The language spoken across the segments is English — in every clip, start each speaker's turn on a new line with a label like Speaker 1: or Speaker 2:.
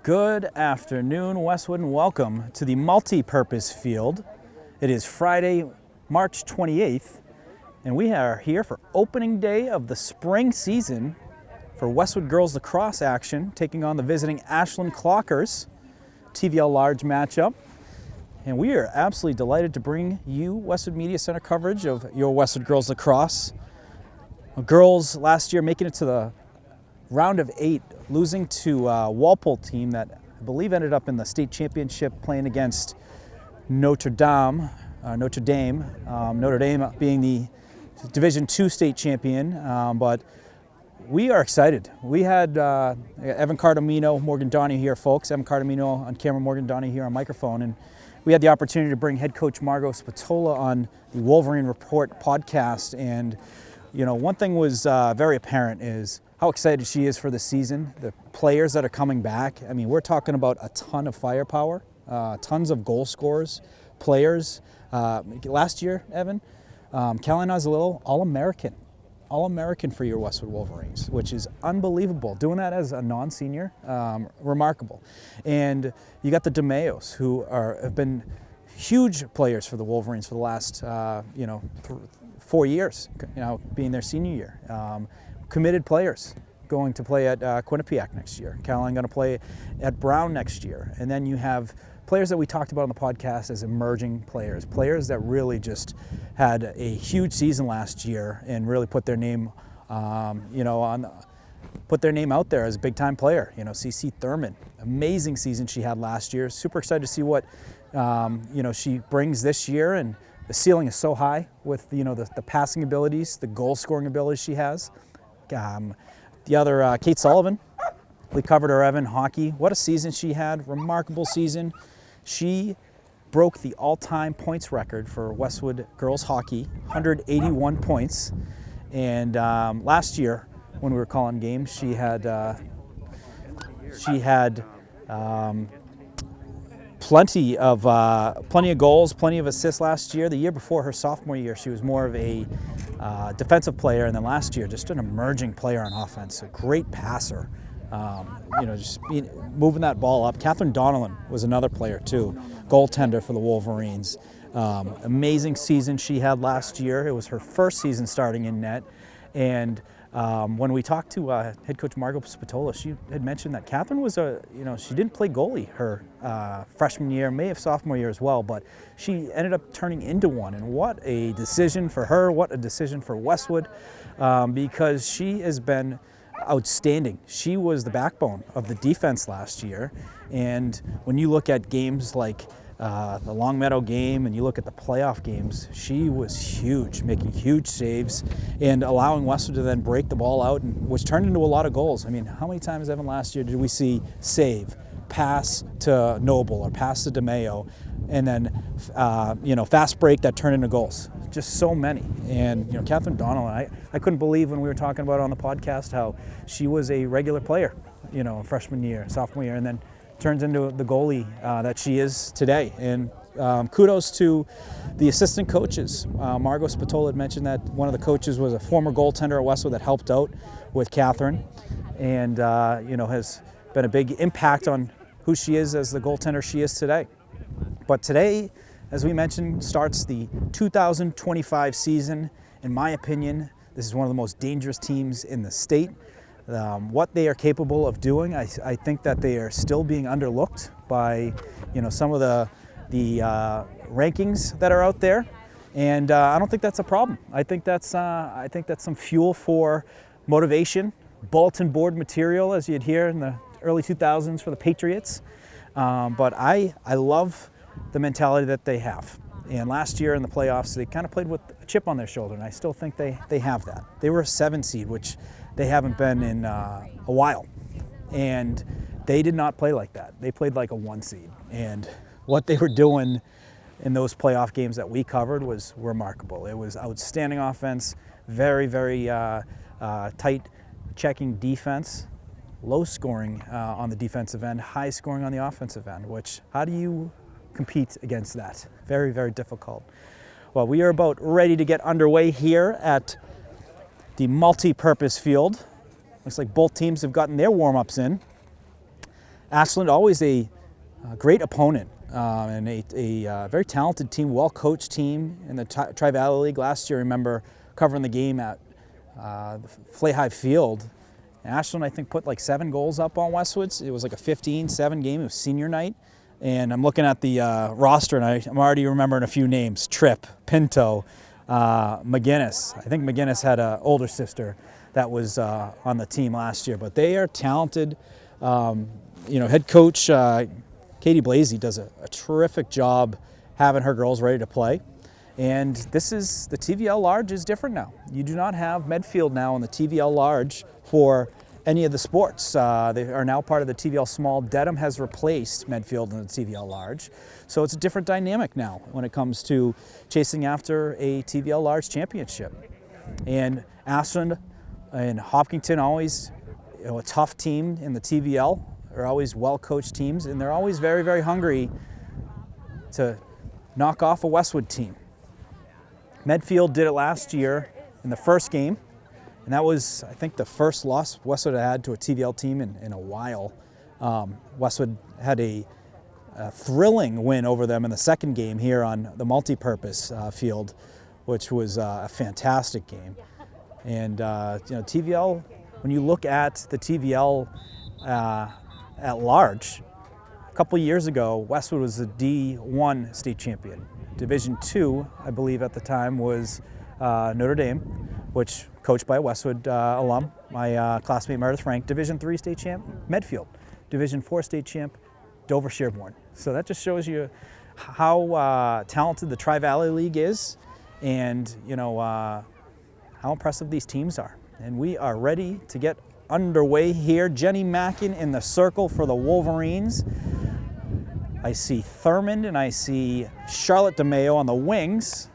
Speaker 1: Good afternoon, Westwood, and welcome to the multi-purpose field. It is Friday, March 28th, and we are here for opening day of the spring season for Westwood Girls Lacrosse action, taking on the visiting Ashland Clockers, TVL large matchup. And we are absolutely delighted to bring you Westwood Media Center coverage of your Westwood Girls Lacrosse. Girls last year making it to the round of 8, losing to a Walpole team that I believe ended up in the state championship playing against Notre Dame. Notre Dame being the Division II state champion, but we are excited. We had Evan Cardamino, Morgan Donahue here, folks. Evan Cardamino on camera, Morgan Donahue here on microphone, and we had the opportunity to bring head coach Margot Spatola on the Wolverine Report podcast. And you know, one thing was very apparent is how excited she is for the season, the players that are coming back. I mean, we're talking about a ton of firepower, tons of goal scorers, players. Last year, Evan, Callie Nozzolillo, All-American for your Westwood Wolverines, which is unbelievable. Doing that as a non-senior, remarkable. And you got the DeMayos, who have been huge players for the Wolverines for the last, 4 years, being their senior year. Committed players going to play at Quinnipiac next year. Caroline going to play at Brown next year. And then you have players that we talked about on the podcast as emerging players that really just had a huge season last year and really put their name, put their name out there as a big-time player. You know, CeCe Thurman, amazing season she had last year. Super excited to see what she brings this year, and the ceiling is so high with the passing abilities, the goal-scoring abilities she has. The other, Kate Sullivan, we covered her, Evan, hockey. What a season she had, remarkable season. She broke the all-time points record for Westwood girls hockey, 181 points. And last year, when we were calling games, she had plenty of goals, plenty of assists last year. The year before, her sophomore year, she was more of a defensive player, and then last year, just an emerging player on offense, a great passer. Moving that ball up. Catherine Donnellan was another player too, goaltender for the Wolverines. Amazing season she had last year. It was her first season starting in net, and when we talked to head coach Margot Spatola, she had mentioned that Catherine was she didn't play goalie her freshman year, may have sophomore year as well, but she ended up turning into one. And what a decision for her, what a decision for Westwood, because she has been outstanding. She was the backbone of the defense last year, and when you look at games like the Longmeadow game, and you look at the playoff games, she was huge, making huge saves and allowing Westwood to then break the ball out, which turned into a lot of goals. I mean, how many times, Evan, last year did we see save, pass to Noble or pass to DeMayo, and then fast break that turned into goals? Just so many. And Catherine Donnellan, I couldn't believe when we were talking about it on the podcast how she was a regular player, freshman year, sophomore year, and then turns into the goalie that she is today. And kudos to the assistant coaches. Margot Spatola had mentioned that one of the coaches was a former goaltender at Westwood that helped out with Catherine, and has been a big impact on who she is as the goaltender she is today. But today, as we mentioned, starts the 2025 season. In my opinion, this is one of the most dangerous teams in the state. What they are capable of doing, I think that they are still being underlooked by some of the rankings that are out there, and I don't think that's a problem. I think that's some fuel for motivation, bulletin board material, as you'd hear in the early 2000s for the Patriots. But I love the mentality that they have. And last year in the playoffs, they kind of played with a chip on their shoulder, and I still think they have that. They were a 7 seed, which they haven't been in a while. And they did not play like that. They played like a 1 seed. And what they were doing in those playoff games that we covered was remarkable. It was outstanding offense, very, very tight checking defense, low scoring on the defensive end, high scoring on the offensive end, which how do you compete against that? Very, very difficult. Well, we are about ready to get underway here at the multi-purpose field. Looks like both teams have gotten their warm-ups in. Ashland, always a great opponent and a very talented team, well-coached team in the Tri-Valley League. Last year, I remember covering the game at the Flay Field. Ashland, I think, put like 7 goals up on Westwood. It was like a 15-7 game. It was senior night. And I'm looking at the roster, and I'm already remembering a few names. Tripp, Pinto, McGinnis. I think McGinnis had an older sister that was on the team last year. But they are talented. Head coach Katie Blasey does a terrific job having her girls ready to play. And the TVL Large is different now. You do not have Medfield now in the TVL Large for any of the sports. They are now part of the TVL Small. Dedham has replaced Medfield in the TVL Large. So it's a different dynamic now when it comes to chasing after a TVL Large championship. And Ashland and Hopkinton, always a tough team in the TVL. They're always well-coached teams, and they're always very, very hungry to knock off a Westwood team. Medfield did it last year in the first game, and that was, I think, the first loss Westwood had to a TVL team in a while. Westwood had a thrilling win over them in the second game here on the multi-purpose field, which was a fantastic game. And TVL, when you look at the TVL at large, a couple years ago, Westwood was the D1 state champion. Division II, I believe at the time, was Notre Dame, which coached by a Westwood alum, my classmate Meredith Frank. Division III state champ, Medfield. Division IV state champ, Dover Sherborne. So that just shows you how talented the Tri-Valley League is, and how impressive these teams are. And we are ready to get underway here. Jenny Mackin in the circle for the Wolverines. I see Thurmond and I see Charlotte DeMeo on the wings.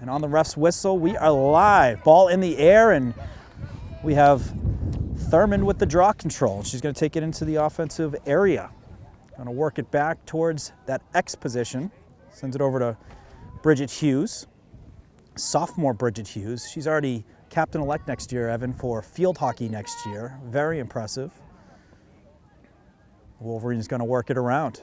Speaker 1: And on the ref's whistle, we are live. Ball in the air, and we have Thurmond with the draw control. She's going to take it into the offensive area. Going to work it back towards that X position. Sends it over to Bridget Hughes. Sophomore Bridget Hughes. She's already captain-elect next year, Evan, for field hockey next year. Very impressive. Wolverine's going to work it around.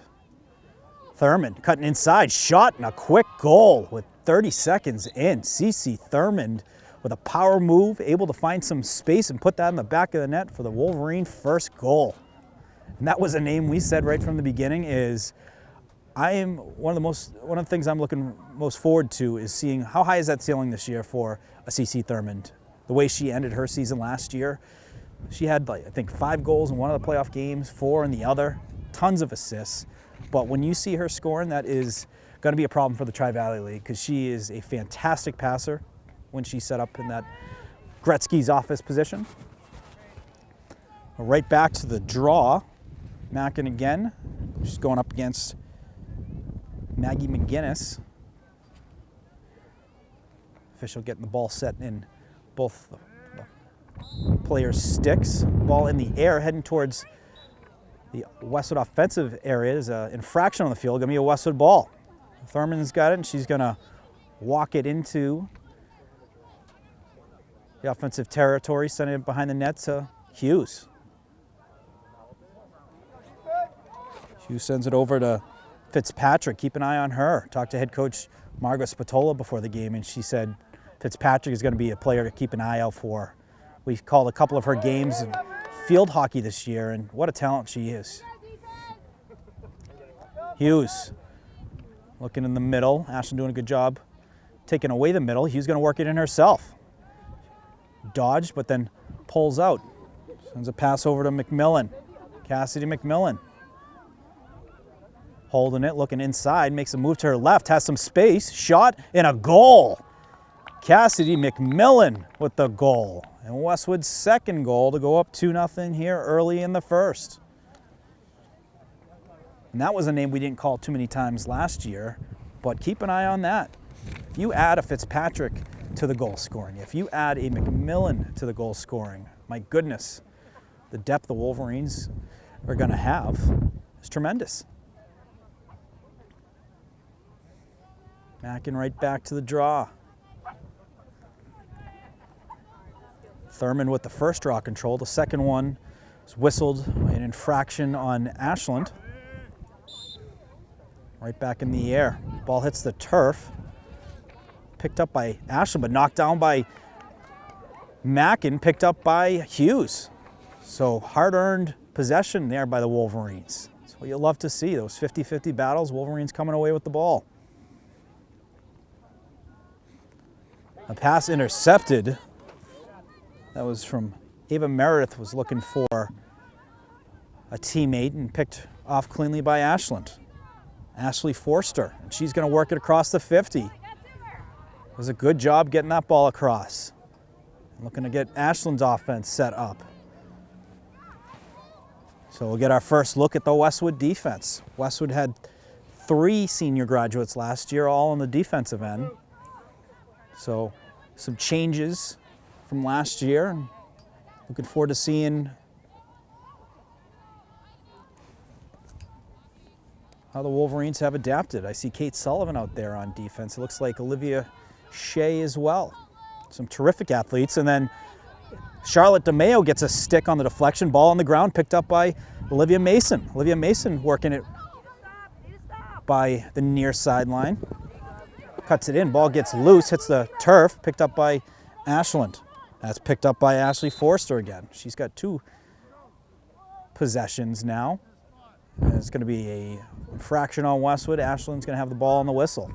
Speaker 1: Thurmond cutting inside, shot, and a quick goal with 30 seconds in. Cece Thurmond with a power move, able to find some space and put that in the back of the net for the Wolverine first goal. And that was a name we said right from the beginning is, one of the things I'm looking most forward to is seeing how high is that ceiling this year for a CC Thurmond. The way she ended her season last year, she had, I think, 5 goals in one of the playoff games, 4 in the other, tons of assists. But when you see her scoring, that is going to be a problem for the Tri-Valley League because she is a fantastic passer when she's set up in that Gretzky's office position. Right back to the draw. Mackin again. She's going up against Maggie McGinnis. Official getting the ball set in both the players' sticks. Ball in the air, heading towards the Westwood offensive area. There's an infraction on the field. Going to be a Westwood ball. Thurman's got it, and she's going to walk it into the offensive territory, sending it behind the net to Hughes. Hughes sends it over to Fitzpatrick. Keep an eye on her. Talked to head coach Margaret Spatola before the game, and she said Fitzpatrick is going to be a player to keep an eye out for. We've called a couple of her games in field hockey this year, and what a talent she is. Hughes looking in the middle. Ashland doing a good job taking away the middle. Hughes going to work it in herself. Dodged, but then pulls out. Sends a pass over to McMillan. Cassidy McMillan. Holding it, looking inside, makes a move to her left, has some space, shot, and a goal. Cassidy McMillan with the goal. And Westwood's second goal to go up 2-0 here early in the first. And that was a name we didn't call too many times last year, but keep an eye on that. If you add a Fitzpatrick to the goal scoring, if you add a McMillan to the goal scoring, my goodness, the depth the Wolverines are going to have is tremendous. Mackin right back to the draw. Thurmond with the first draw control. The second one It's whistled an infraction on Ashland. Right back in the air. Ball hits the turf. Picked up by Ashland, but knocked down by Mackin, picked up by Hughes. So hard-earned possession there by the Wolverines. That's what you love to see, those 50-50 battles, Wolverines coming away with the ball. A pass intercepted. That was from Ava Meredith, was looking for a teammate and picked off cleanly by Ashland. Ashley Forster, and she's going to work it across the 50. It was a good job getting that ball across. Looking to get Ashland's offense set up. So we'll get our first look at the Westwood defense. Westwood had 3 senior graduates last year, all on the defensive end. So some changes from last year. And looking forward to seeing how the Wolverines have adapted. I see Kate Sullivan out there on defense. It looks like Olivia Shea as well. Some terrific athletes. And then Charlotte DeMayo gets a stick on the deflection. Ball on the ground picked up by Olivia Mason. Olivia Mason working it by the near sideline. Cuts it in. Ball gets loose, hits the turf, picked up by Ashland. That's picked up by Ashley Forster again. She's got 2 possessions now. And it's going to be a infraction on Westwood. Ashland's going to have the ball on the whistle.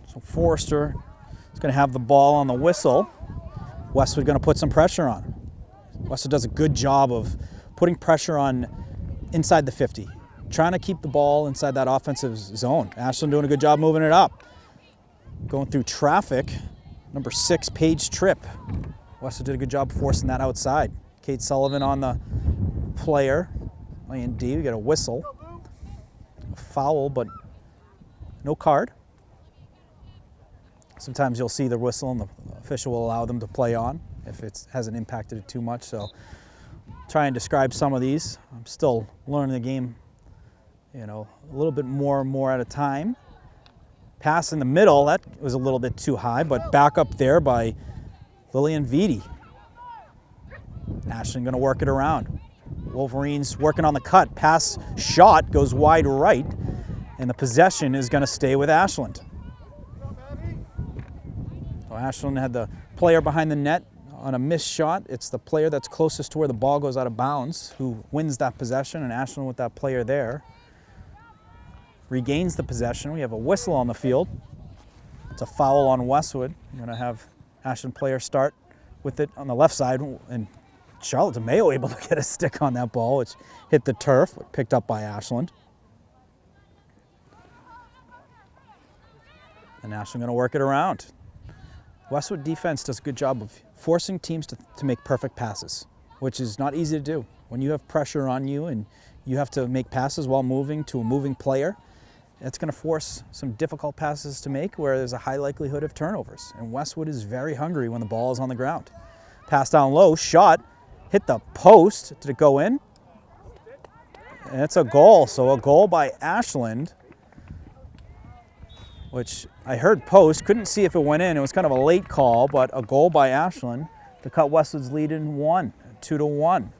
Speaker 1: So Forster is going to have the ball on the whistle. Westwood going to put some pressure on. Westwood does a good job of putting pressure on inside the 50, trying to keep the ball inside that offensive zone. Ashland doing a good job moving it up. Going through traffic, number 6, Paige Tripp. Westwood did a good job forcing that outside. Kate Sullivan on the player. Lane D, we got a whistle. A foul, but no card. Sometimes you'll see the whistle and the official will allow them to play on if it hasn't impacted it too much. So try and describe some of these. I'm still learning the game, a little bit more and more at a time. Pass in the middle, that was a little bit too high, but back up there by Lillian Vitti. Ashland going to work it around. Wolverines working on the cut. Pass shot goes wide right, and the possession is going to stay with Ashland. So Ashland had the player behind the net on a missed shot. It's the player that's closest to where the ball goes out of bounds who wins that possession, and Ashland with that player there regains the possession. We have a whistle on the field. It's a foul on Westwood. We're going to have Ashland player start with it on the left side, and Charlotte DeMayo able to get a stick on that ball, which hit the turf, but picked up by Ashland. And Ashland going to work it around. Westwood defense does a good job of forcing teams to make perfect passes, which is not easy to do. When you have pressure on you and you have to make passes while moving to a moving player, it's going to force some difficult passes to make where there's a high likelihood of turnovers. And Westwood is very hungry when the ball is on the ground. Pass down low, shot, hit the post. Did it go in? And it's a goal. So a goal by Ashland, which I heard post, couldn't see if it went in. It was kind of a late call, but a goal by Ashland to cut Westwood's lead in 2-1.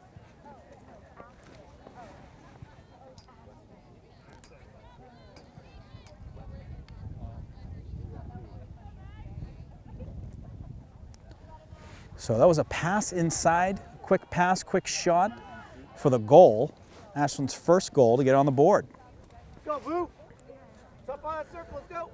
Speaker 1: So that was a pass inside, quick pass, quick shot for the goal. Ashland's first goal to get on the board.
Speaker 2: Go, Blue. Top on that circle, let's go.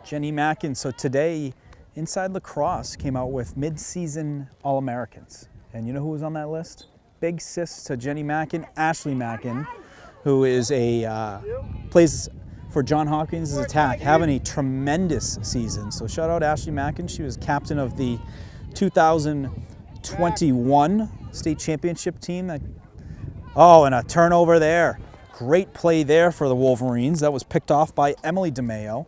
Speaker 1: Jenny Mackin. So today, Inside Lacrosse came out with mid-season All-Americans. And you know who was on that list? Big sis to Jenny Mackin, Ashley Mackin, who is plays for John Hopkins' attack, having a tremendous season. So shout out Ashley Mackin. She was captain of the 2021 state championship team. And a turnover there. Great play there for the Wolverines. That was picked off by Emily DeMayo.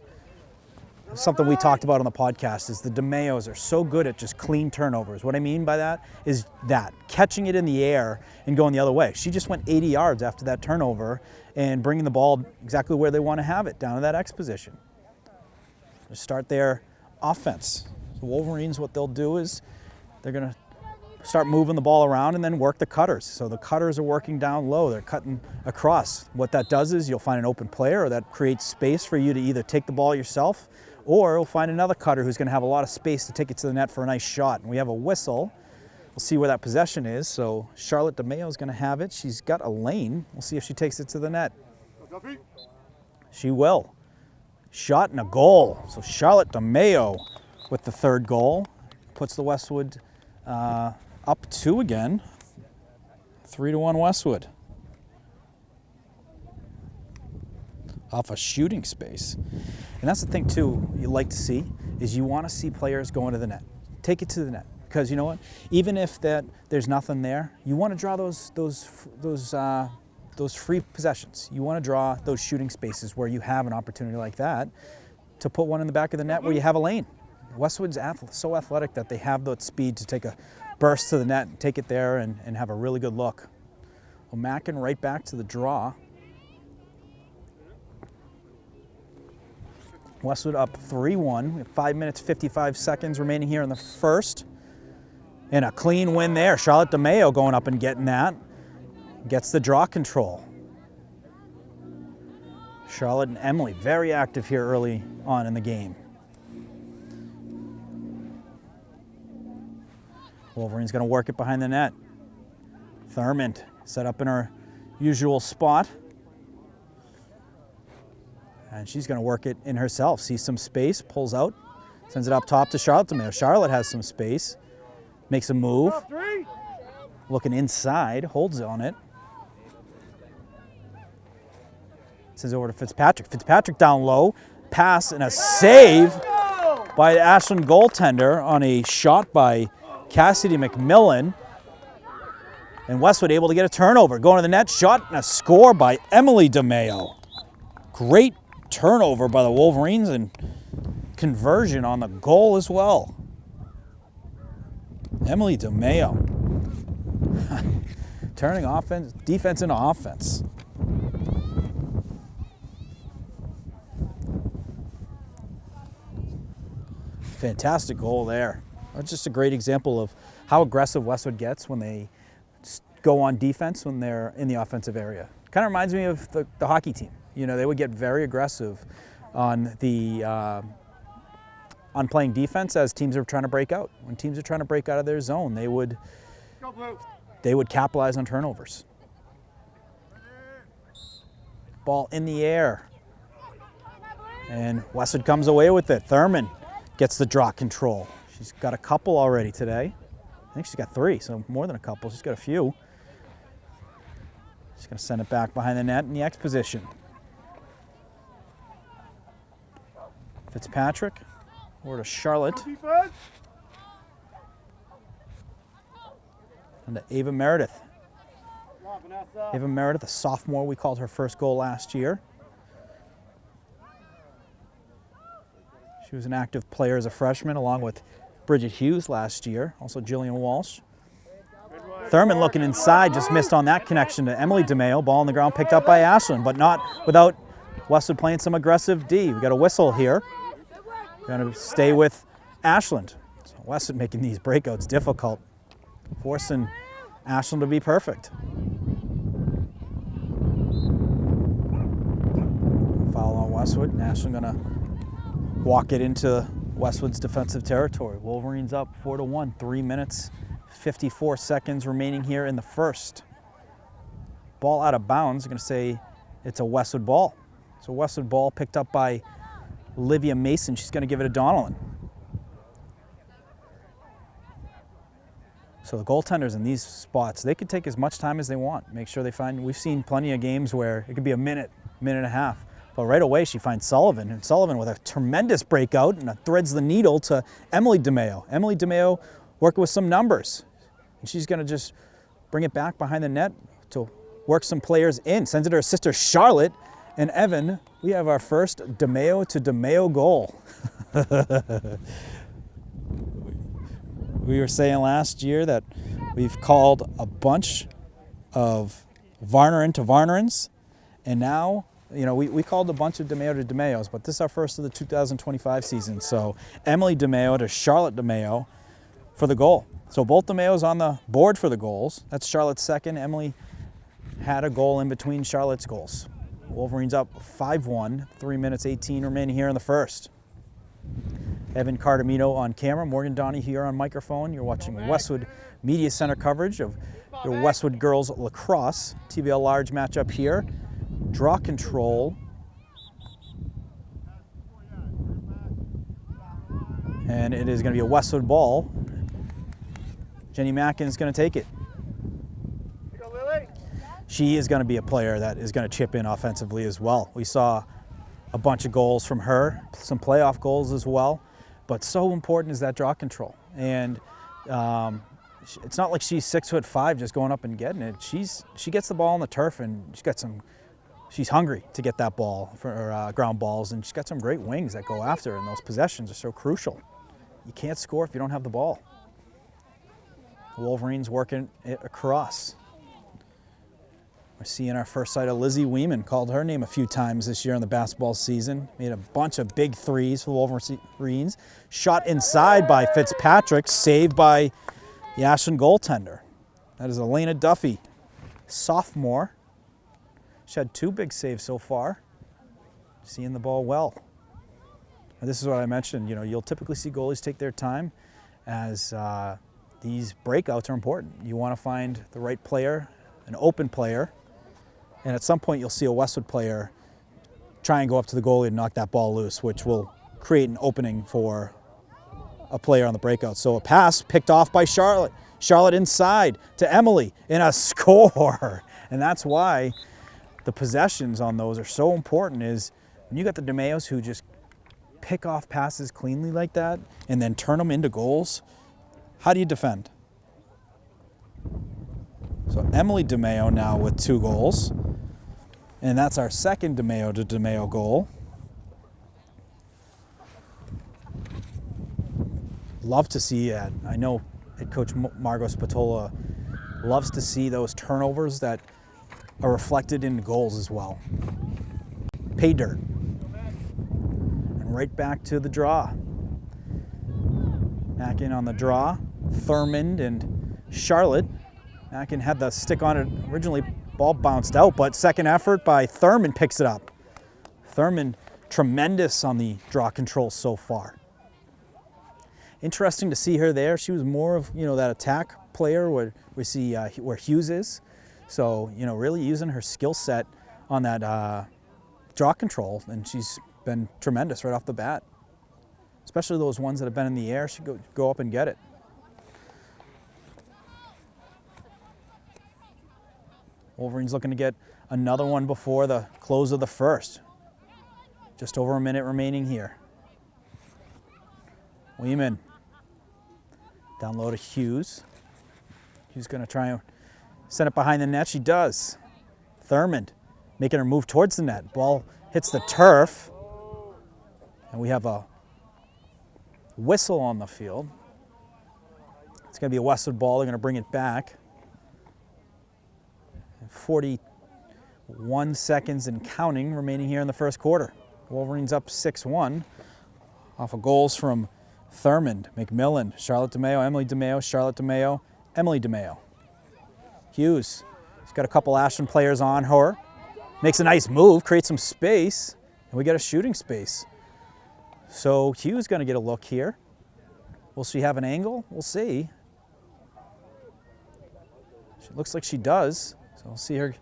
Speaker 1: Something we talked about on the podcast is the DeMayos are so good at just clean turnovers. What I mean by that is that catching it in the air and going the other way. She just went 80 yards after that turnover and bringing the ball exactly where they want to have it, down to that X position. To start their offense. The Wolverines, what they'll do is they're going to start moving the ball around and then work the cutters. So the cutters are working down low. They're cutting across. What that does is you'll find an open player, or that creates space for you to either take the ball yourself, or you'll find another cutter who's going to have a lot of space to take it to the net for a nice shot. And we have a whistle. We'll see where that possession is. So Charlotte DeMayo is going to have it. She's got a lane. We'll see if she takes it to the net. She will. Shot and a goal. So Charlotte DeMayo with the third goal puts the Westwood up 2 again. 3-1 Westwood. Off a shooting space. And that's the thing too you like to see, is you want to see players go into the net. Take it to the net. Because you know what? Even if there's nothing there, you want to draw those free possessions. You want to draw those shooting spaces where you have an opportunity like that to put one in the back of the net where you have a lane. Westwood's so athletic that they have the speed to take a burst to the net, and take it there and have a really good look. Well, Mackin right back to the draw. Westwood up 3-1. We have 5 minutes, 55 seconds remaining here in the first. And a clean win there. Charlotte DeMayo going up and getting that. Gets the draw control. Charlotte and Emily very active here early on in the game. Wolverine's going to work it behind the net. Thurmond set up in her usual spot. And she's going to work it in herself. Sees some space, pulls out, sends it up top to Charlotte DeMayo. Charlotte has some space, makes a move. Looking inside, holds on it. Sends it over to Fitzpatrick. Fitzpatrick down low. Pass and a save by the Ashland goaltender on a shot by Cassidy McMillan. And Westwood able to get a turnover. Going to the net, shot and a score by Emily DeMayo. Great turnover by the Wolverines and conversion on the goal as well. Emily DeMayo. Turning defense into offense. Fantastic goal there. That's just a great example of how aggressive Westwood gets when they go on defense when they're in the offensive area. Kind of reminds me of the hockey team. You know, they would get very aggressive on on playing defense as teams are trying to break out. When teams are trying to break out of their zone, they would capitalize on turnovers. Ball in the air. And Westwood comes away with it. Thurmond gets the draw control. She's got a couple already today. I think she's got 3, so more than a couple. She's got a few. She's going to send it back behind the net in the X position. Fitzpatrick over to Charlotte. And to Ava Meredith. Ava Meredith, a sophomore. We called her first goal last year. She was an active player as a freshman along with Bridget Hughes last year, also Jillian Walsh. Thurmond looking inside, just missed on that connection to Emily DeMayo. Ball on the ground picked up by Ashland, but not without Westwood playing some aggressive D. We got a whistle here. We're going to stay with Ashland. So Westwood making these breakouts difficult, forcing Ashland to be perfect. Foul on Westwood, and Ashland going to walk it into Westwood's defensive territory. Wolverines up 4-1, 3 minutes, 54 seconds remaining here in the first. Ball out of bounds. I'm going to say it's a Westwood ball. It's a Westwood ball picked up by Olivia Mason. She's going to give it to Donnellan. So the goaltenders in these spots, they could take as much time as they want. Make sure they find, we've seen plenty of games where it could be a minute, minute and a half. But right away she finds Sullivan, and Sullivan with a tremendous breakout and threads the needle to Emily DeMayo. Emily DeMayo working with some numbers. And she's going to just bring it back behind the net to work some players in. Sends it to her sister Charlotte. And Evan, we have our first DeMayo to DeMayo goal. We were saying last year that we've called a bunch of Varner to Varnerins, and now, you know, we called a bunch of DeMayo to DeMayos, but this is our first of the 2025 season. So Emily DeMayo to Charlotte DeMayo for the goal. So both DeMayo's on the board for the goals. That's Charlotte's second. Emily had a goal in between Charlotte's goals. Wolverines up 5-1, 3 minutes 18 remaining here in the first. Evan Cardamino on camera, Morgan Donnie here on microphone. You're watching Westwood Media Center coverage of the Westwood Girls Lacrosse. TVL large matchup here. Draw control. And it is going to be a Westwood ball. Jenny Mackin is going to take it. She is going to be a player that is going to chip in offensively as well. We saw a bunch of goals from her, some playoff goals as well. But so important is that draw control. And it's not like she's 6'5" just going up and getting it. She gets the ball on the turf and she's hungry to get that ball for ground balls, and she's got some great wings that go after her, and those possessions are so crucial. You can't score if you don't have the ball. The Wolverines working it across. We're seeing our first sight of Lizzie Weeman. Called her name a few times this year in the basketball season. Made a bunch of big threes for the Wolverines. Shot inside by Fitzpatrick, saved by the Ashland goaltender. That is Elena Duffy, sophomore. She had 2 big saves so far. Seeing the ball well. And this is what I mentioned. You'll typically see goalies take their time, as these breakouts are important. You want to find the right player, an open player, and at some point you'll see a Westwood player try and go up to the goalie and knock that ball loose, which will create an opening for a player on the breakout. So a pass picked off by Charlotte. Charlotte inside to Emily, and a score. And that's why the possessions on those are so important, is when you got the DeMayos who just pick off passes cleanly like that and then turn them into goals, how do you defend? So Emily DeMayo now with 2 goals. And that's our second DeMayo to DeMayo goal. Love to see that. I know head coach Margot Spatola loves to see those turnovers that are reflected in goals as well. Pay dirt. And right back to the draw. Mackin on the draw. Thurmond and Charlotte. Mackin had the stick on it originally. Ball bounced out, but second effort by Thurmond picks it up. Thurmond, tremendous on the draw control so far. Interesting to see her there. She was more of that attack player where we see where Hughes is. So really using her skill set on that draw control, and she's been tremendous right off the bat. Especially those ones that have been in the air, she go up and get it. Wolverines looking to get another one before the close of the first. Just over a minute remaining here. Weeman. Down low to Hughes. Hughes going to try and send it behind the net. She does. Thurmond making her move towards the net. Ball hits the turf. And we have a whistle on the field. It's going to be a Westwood ball. They're going to bring it back. 41 seconds and counting remaining here in the first quarter. Wolverines up 6-1 off of goals from Thurmond, McMillan, Charlotte DeMayo, Emily DeMayo, Charlotte DeMayo, Emily DeMayo. Hughes, she's got a couple Ashland players on her. Makes a nice move, creates some space, and we got a shooting space. So Hughes going to get a look here. Will she have an angle? We'll see. She looks like she does. So we'll see her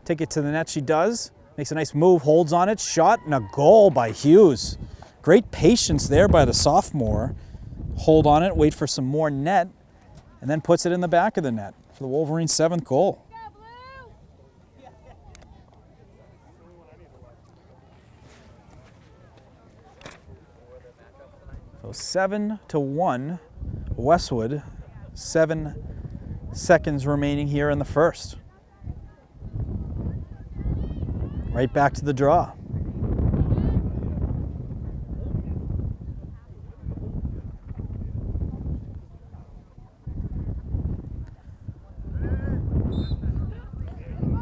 Speaker 1: take it to the net. She does. Makes a nice move, holds on it, shot, and a goal by Hughes. Great patience there by the sophomore. Hold on it, wait for some more net, and then puts it in the back of the net for the Wolverines' 7th goal. So 7-1, Westwood. 7 seconds remaining here in the first. Right back to the draw.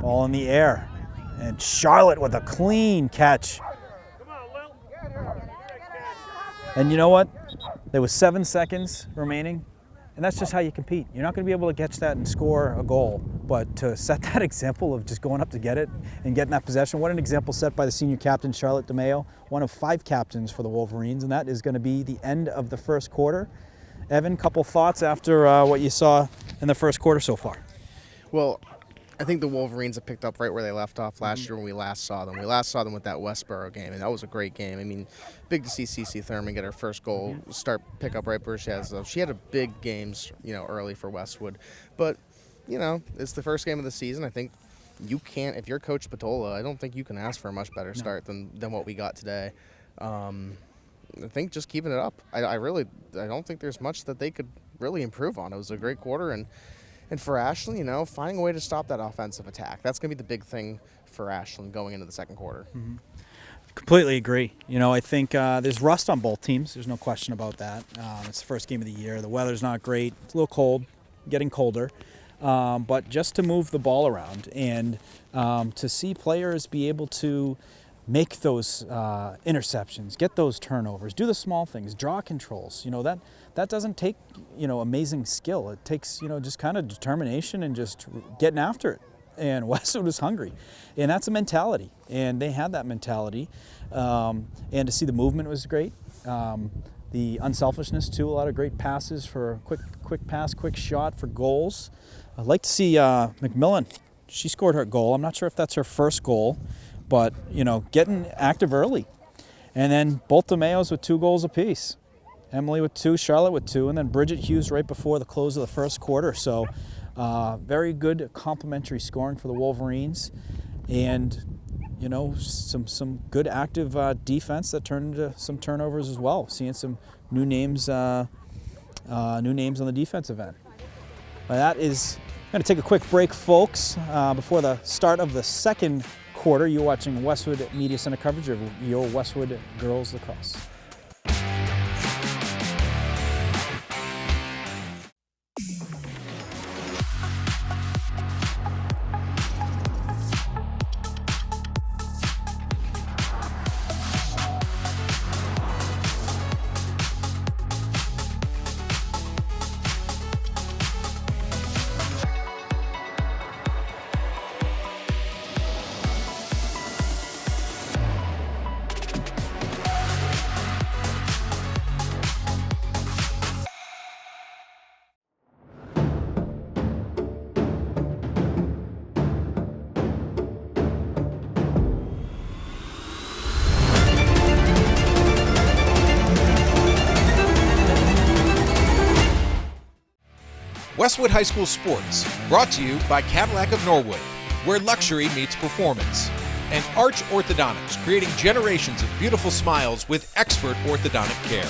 Speaker 1: Ball in the air. And Charlotte with a clean catch. And you know what? There was 7 seconds remaining. And that's just how you compete. You're not going to be able to catch that and score a goal, but to set that example of just going up to get it and getting that possession, what an example set by the senior captain, Charlotte DeMeo, one of 5 captains for the Wolverines, and that is going to be the end of the first quarter. Evan, couple thoughts after what you saw in the first quarter so far?
Speaker 3: Well, I think the Wolverines have picked up right where they left off last year when we last saw them. We last saw them with that Westboro game, and that was a great game. I mean, big to see CC Thurman get her first goal, pick up right where she has. She had a big games, early for Westwood. But, it's the first game of the season. I think you can't, if you're Coach Patola, I don't think you can ask for a much better start than what we got today. I think just keeping it up. I don't think there's much that they could really improve on. It was a great quarter, and for Ashland, finding a way to stop that offensive attack. That's going to be the big thing for Ashland going into the second quarter.
Speaker 1: Mm-hmm. Completely agree. I think there's rust on both teams. There's no question about that. It's the first game of the year. The weather's not great. It's a little cold, getting colder. But just to move the ball around and to see players be able to make those interceptions, get those turnovers, do the small things, draw controls, that doesn't take, amazing skill. It takes, just kind of determination and just getting after it. And Westwood was hungry. And that's a mentality. And they had that mentality. And to see the movement was great. The unselfishness, too. A lot of great passes for quick pass, quick shot for goals. I'd like to see McMillan. She scored her goal. I'm not sure if that's her first goal. But, getting active early. And then both the Mayos with 2 goals apiece. Emily with 2, Charlotte with 2, and then Bridget Hughes right before the close of the first quarter. So very good complementary scoring for the Wolverines. And, some good active defense that turned into some turnovers as well. Seeing some new names on the defensive end. That is going to take a quick break, folks, before the start of the second quarter. You're watching Westwood Media Center coverage of your Westwood Girls Lacrosse.
Speaker 4: Westwood High School Sports, brought to you by Cadillac of Norwood, where luxury meets performance, and Arch Orthodontics, creating generations of beautiful smiles with expert orthodontic care.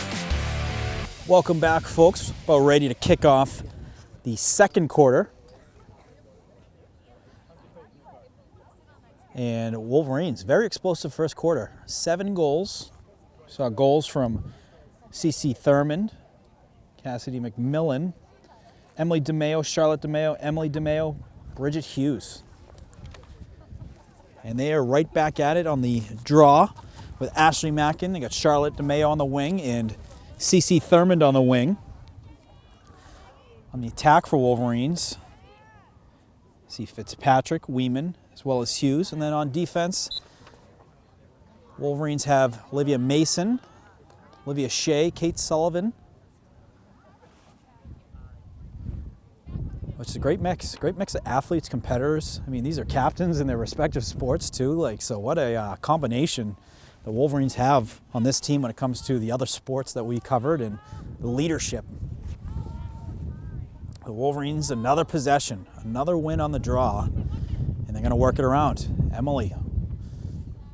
Speaker 1: Welcome back, folks. About ready to kick off the second quarter. And Wolverines, very explosive first quarter. 7 goals. Saw goals from CC Thurman, Cassidy McMillan, Emily DeMeo, Charlotte DeMeo, Emily DeMeo, Bridget Hughes. And they are right back at it on the draw with Ashley Mackin. They got Charlotte DeMeo on the wing and CC Thurmond on the wing. On the attack for Wolverines, see Fitzpatrick, Weeman, as well as Hughes. And then on defense, Wolverines have Olivia Mason, Olivia Shea, Kate Sullivan. Which is a great mix of athletes, competitors. I mean, these are captains in their respective sports too. So what a combination the Wolverines have on this team when it comes to the other sports that we covered and the leadership. The Wolverines, another possession, another win on the draw, and they're gonna work it around. Emily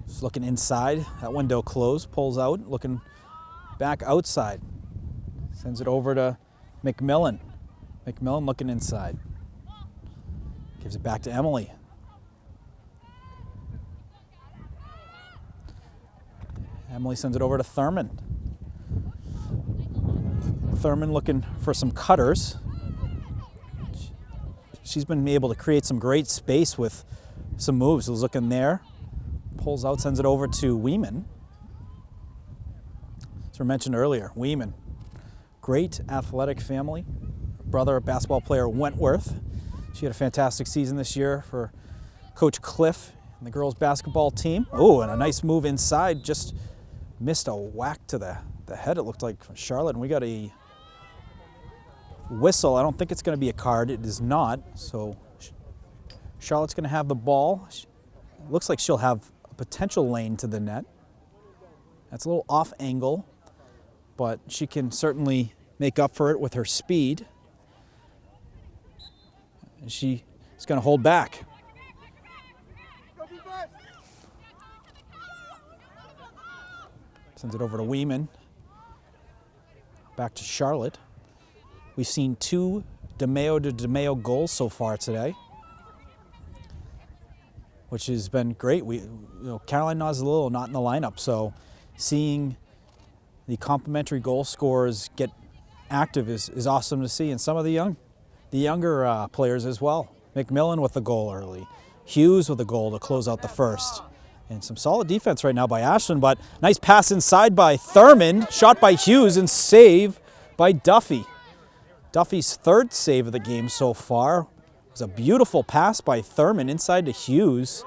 Speaker 1: is looking inside, that window closed, pulls out, looking back outside. Sends it over to McMillan. McMillan looking inside. Gives it back to Emily. Emily sends it over to Thurman. Thurman looking for some cutters. She's been able to create some great space with some moves. Was looking there. Pulls out, sends it over to Weeman. As we mentioned earlier, Weeman. Great athletic family. brother, basketball player Wentworth. She had a fantastic season this year for Coach Cliff and the girls basketball team. Oh, and a nice move inside, just missed a whack to the head, it looked like, from Charlotte, and we got a whistle. I don't think it's going to be a card. It is not. So Charlotte's going to have the ball. Looks like she'll have a potential lane to the net. That's a little off angle, but she can certainly make up for it with her speed. And she is going to hold back. Sends it over to Weeman. Back to Charlotte. We've seen 2 DeMeo to DeMeo goals so far today, which has been great. Caroline Nozzolillo not in the lineup, so seeing the complimentary goal scorers get active is awesome to see, and some of the younger players as well. McMillan with the goal early, Hughes with a goal to close out the first. And some solid defense right now by Ashland, but nice pass inside by Thurman, shot by Hughes, and save by Duffy. Duffy's 3rd save of the game so far. It was a beautiful pass by Thurman inside to Hughes.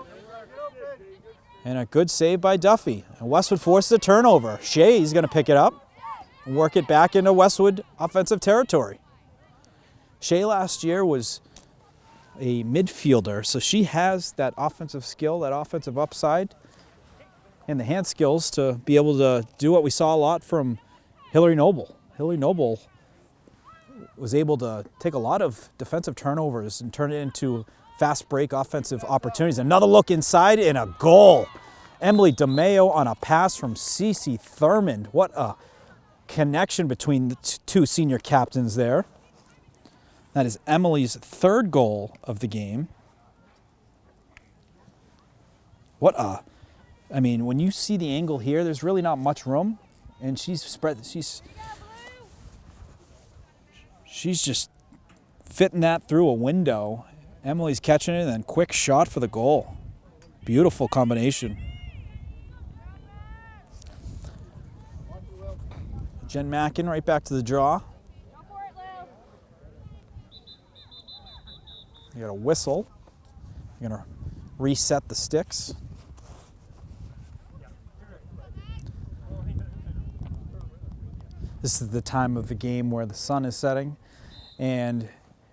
Speaker 1: And a good save by Duffy. And Westwood forces a turnover. Shea's going to pick it up and work it back into Westwood offensive territory. Shea last year was a midfielder, so she has that offensive skill, that offensive upside, and the hand skills to be able to do what we saw a lot from Hillary Noble. Hillary Noble was able to take a lot of defensive turnovers and turn it into fast break offensive opportunities. Another look inside and a goal. Emily DeMeo on a pass from Cece Thurman. What a connection between the 2 senior captains there. That is Emily's 3rd goal of the game. When you see the angle here, there's really not much room, and she's just fitting that through a window. Emily's catching it, and then quick shot for the goal. Beautiful combination. Jen Mackin right back to the draw. You got a whistle. You're going to reset the sticks. This is the time of the game where the sun is setting, and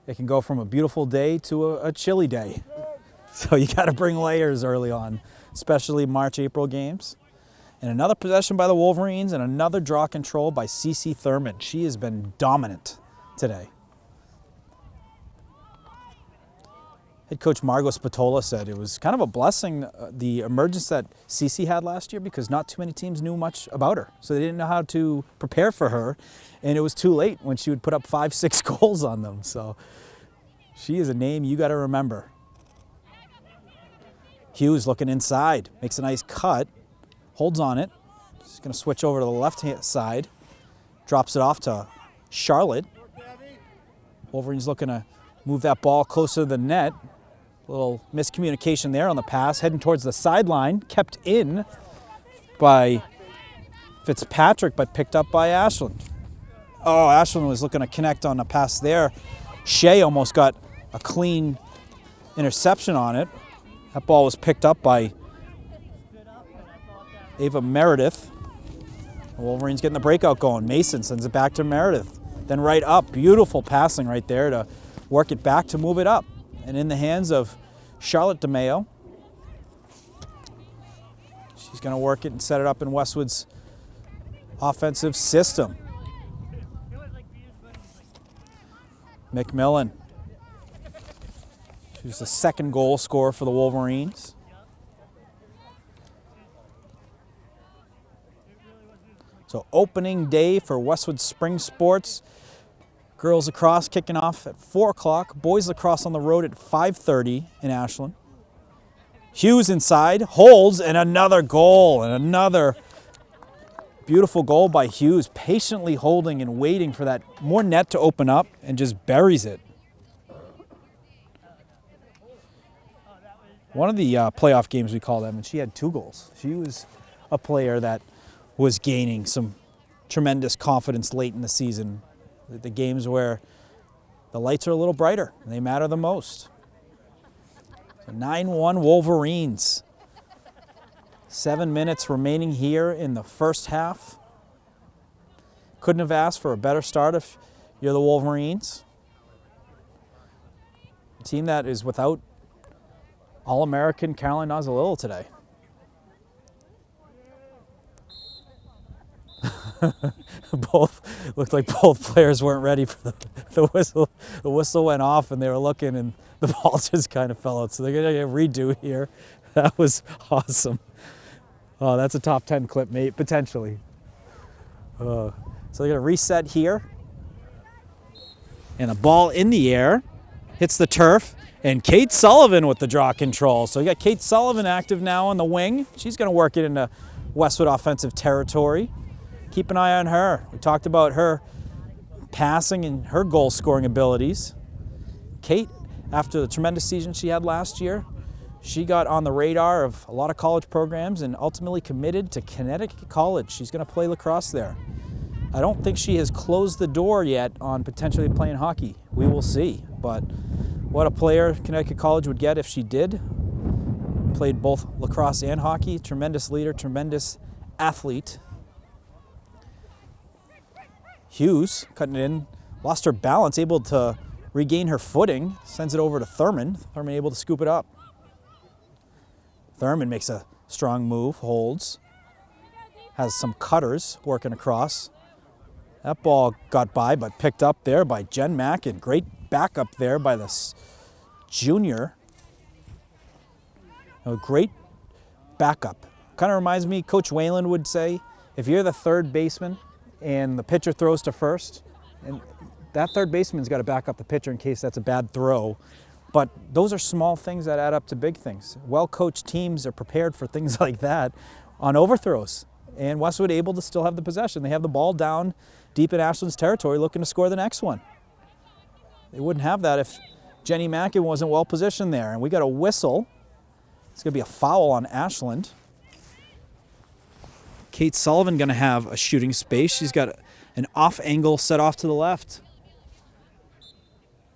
Speaker 1: it can go from a beautiful day to a chilly day. So you got to bring layers early on, especially March, April games. And another possession by the Wolverines and another draw control by Cece Thurman. She has been dominant today. Head coach Margot Spatola said it was kind of a blessing, the emergence that Cece had last year, because not too many teams knew much about her. So they didn't know how to prepare for her, and it was too late when she would put up 5-6 goals on them. So she is a name you got to remember. Hughes looking inside, makes a nice cut, holds on it. She's going to switch over to the left-hand side, drops it off to Charlotte. Wolverines looking to move that ball closer to the net. A little miscommunication there on the pass, heading towards the sideline, kept in by Fitzpatrick, but picked up by Ashland. Oh, Ashland was looking to connect on a pass there. Shea almost got a clean interception on it. That ball was picked up by Ava Meredith. The Wolverines getting the breakout going. Mason sends it back to Meredith. Then right up, beautiful passing right there to work it back to move it up. And in the hands of Charlotte DeMeo. She's going to work it and set it up in Westwood's offensive system. McMillan. She's the 2nd goal scorer for the Wolverines. So opening day for Westwood Spring Sports. Girls lacrosse kicking off at 4 o'clock. Boys lacrosse on the road at 5:30 in Ashland. Hughes inside, holds, and another goal. And another beautiful goal by Hughes, patiently holding and waiting for that more net to open up, and just buries it. One of the playoff games we call them, and she had 2 goals. She was a player that was gaining some tremendous confidence late in the season. The games where the lights are a little brighter. They matter the most. So 9-1 Wolverines. 7 minutes remaining here in the first half. Couldn't have asked for a better start if you're the Wolverines. A team that is without All-American Caroline Nozzolillo today. Looked like both players weren't ready for the whistle. The whistle went off and they were looking and the ball just kind of fell out. So they're gonna get a redo here. That was awesome. Oh, that's a top 10 clip, mate, potentially. So they're gonna reset here. And the ball in the air hits the turf. And Kate Sullivan with the draw control. So you got Kate Sullivan active now on the wing. She's gonna work it into Westwood offensive territory. Keep an eye on her. We talked about her passing and her goal scoring abilities. Kate, after the tremendous season she had last year, she got on the radar of a lot of college programs and ultimately committed to Connecticut College. She's going to play lacrosse there. I don't think she has closed the door yet on potentially playing hockey. We will see. But what a player Connecticut College would get if she did. Played both lacrosse and hockey. Tremendous leader, tremendous athlete. Hughes cutting it in, lost her balance, able to regain her footing, sends it over to Thurman. Thurman able to scoop it up. Thurman makes a strong move, holds, has some cutters working across. That ball got by, but picked up there by Jen Mack, and great backup there by this junior. A great backup. Kind of reminds me, Coach Whalen would say, if you're the third baseman and the pitcher throws to first, and that third baseman's got to back up the pitcher in case that's a bad throw. But those are small things that add up to big things. Well-coached teams are prepared for things like that on overthrows. And Westwood able to still have the possession. They have the ball down deep in Ashland's territory looking to score the next one. They wouldn't have that if Jenny Mackin wasn't well positioned there. And we got a whistle. It's going to be a foul on Ashland. Kate Sullivan going to have a shooting space. She's got an off angle set off to the left.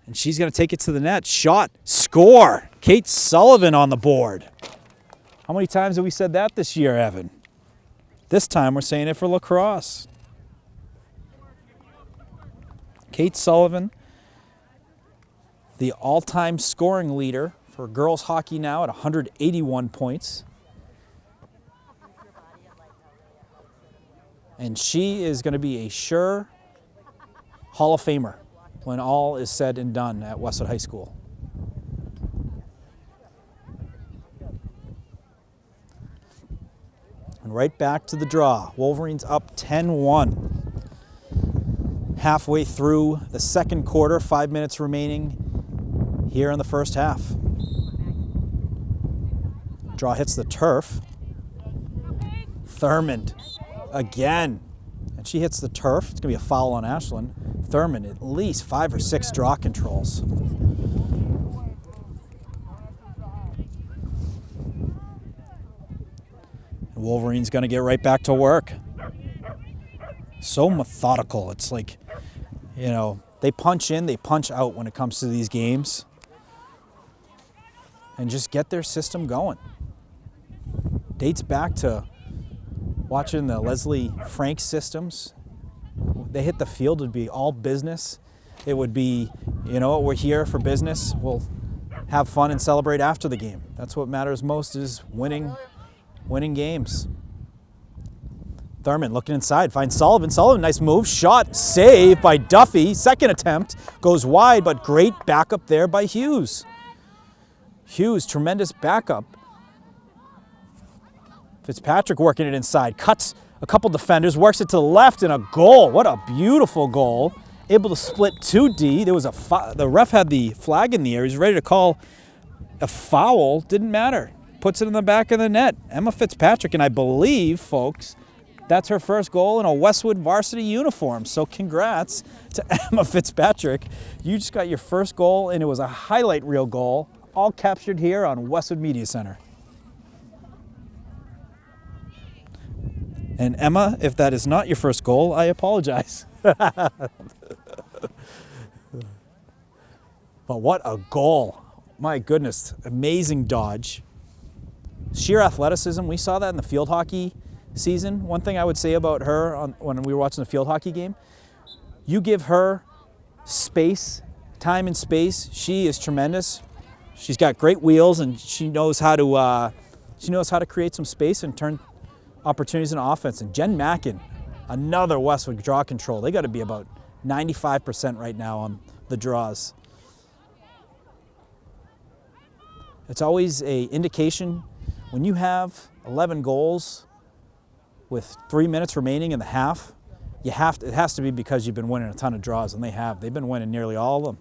Speaker 1: And she's going to take it to the net. Shot. Score. Kate Sullivan on the board. How many times have we said that this year, Evan? This time we're saying it for lacrosse. Kate Sullivan, the all-time scoring leader for girls hockey now at 181 points. And she is going to be a sure Hall of Famer when all is said and done at Westwood High School. And right back to the draw. Wolverines up 10-1. Halfway through the second quarter, 5 minutes remaining here in the first half. Draw hits the turf. Thurman again. And she hits the turf. It's going to be a foul on Ashland. Thurman, at least 5 or 6 draw controls. Wolverine's going to get right back to work. So methodical. It's like, you know, they punch in, they punch out when it comes to these games. And just get their system going. Dates back to watching the Leslie Frank systems. They hit the field, it would be all business. It would be, you know what, we're here for business. We'll have fun and celebrate after the game. That's what matters most, is winning games. Thurman looking inside, finds Sullivan. Sullivan, nice move. Shot, save by Duffy. Second attempt, goes wide, but great backup there by Hughes. Hughes, tremendous backup. Fitzpatrick working it inside, cuts a couple defenders, works it to the left, and a goal. What a beautiful goal. Able to split 2D. There was the ref had the flag in the air. He's ready to call a foul. Didn't matter. Puts it in the back of the net. Emma Fitzpatrick, and I believe, folks, that's her first goal in a Westwood varsity uniform. So congrats to Emma Fitzpatrick. You just got your first goal, and it was a highlight reel goal, all captured here on Westwood Media Center. And Emma, if that is not your first goal, I apologize. But what a goal. My goodness, amazing dodge. Sheer athleticism, we saw that in the field hockey season. One thing I would say about her when we were watching the field hockey game, you give her space, time and space, she is tremendous. She's got great wheels, and she knows how to create some space and turn opportunities into offense. And Jen Mackin, another Westwood draw control. They got to be about 95% right now on the draws. It's always a indication when you have 11 goals with 3 minutes remaining in the half, it has to be because you've been winning a ton of draws, and they have. They've been winning nearly all of them.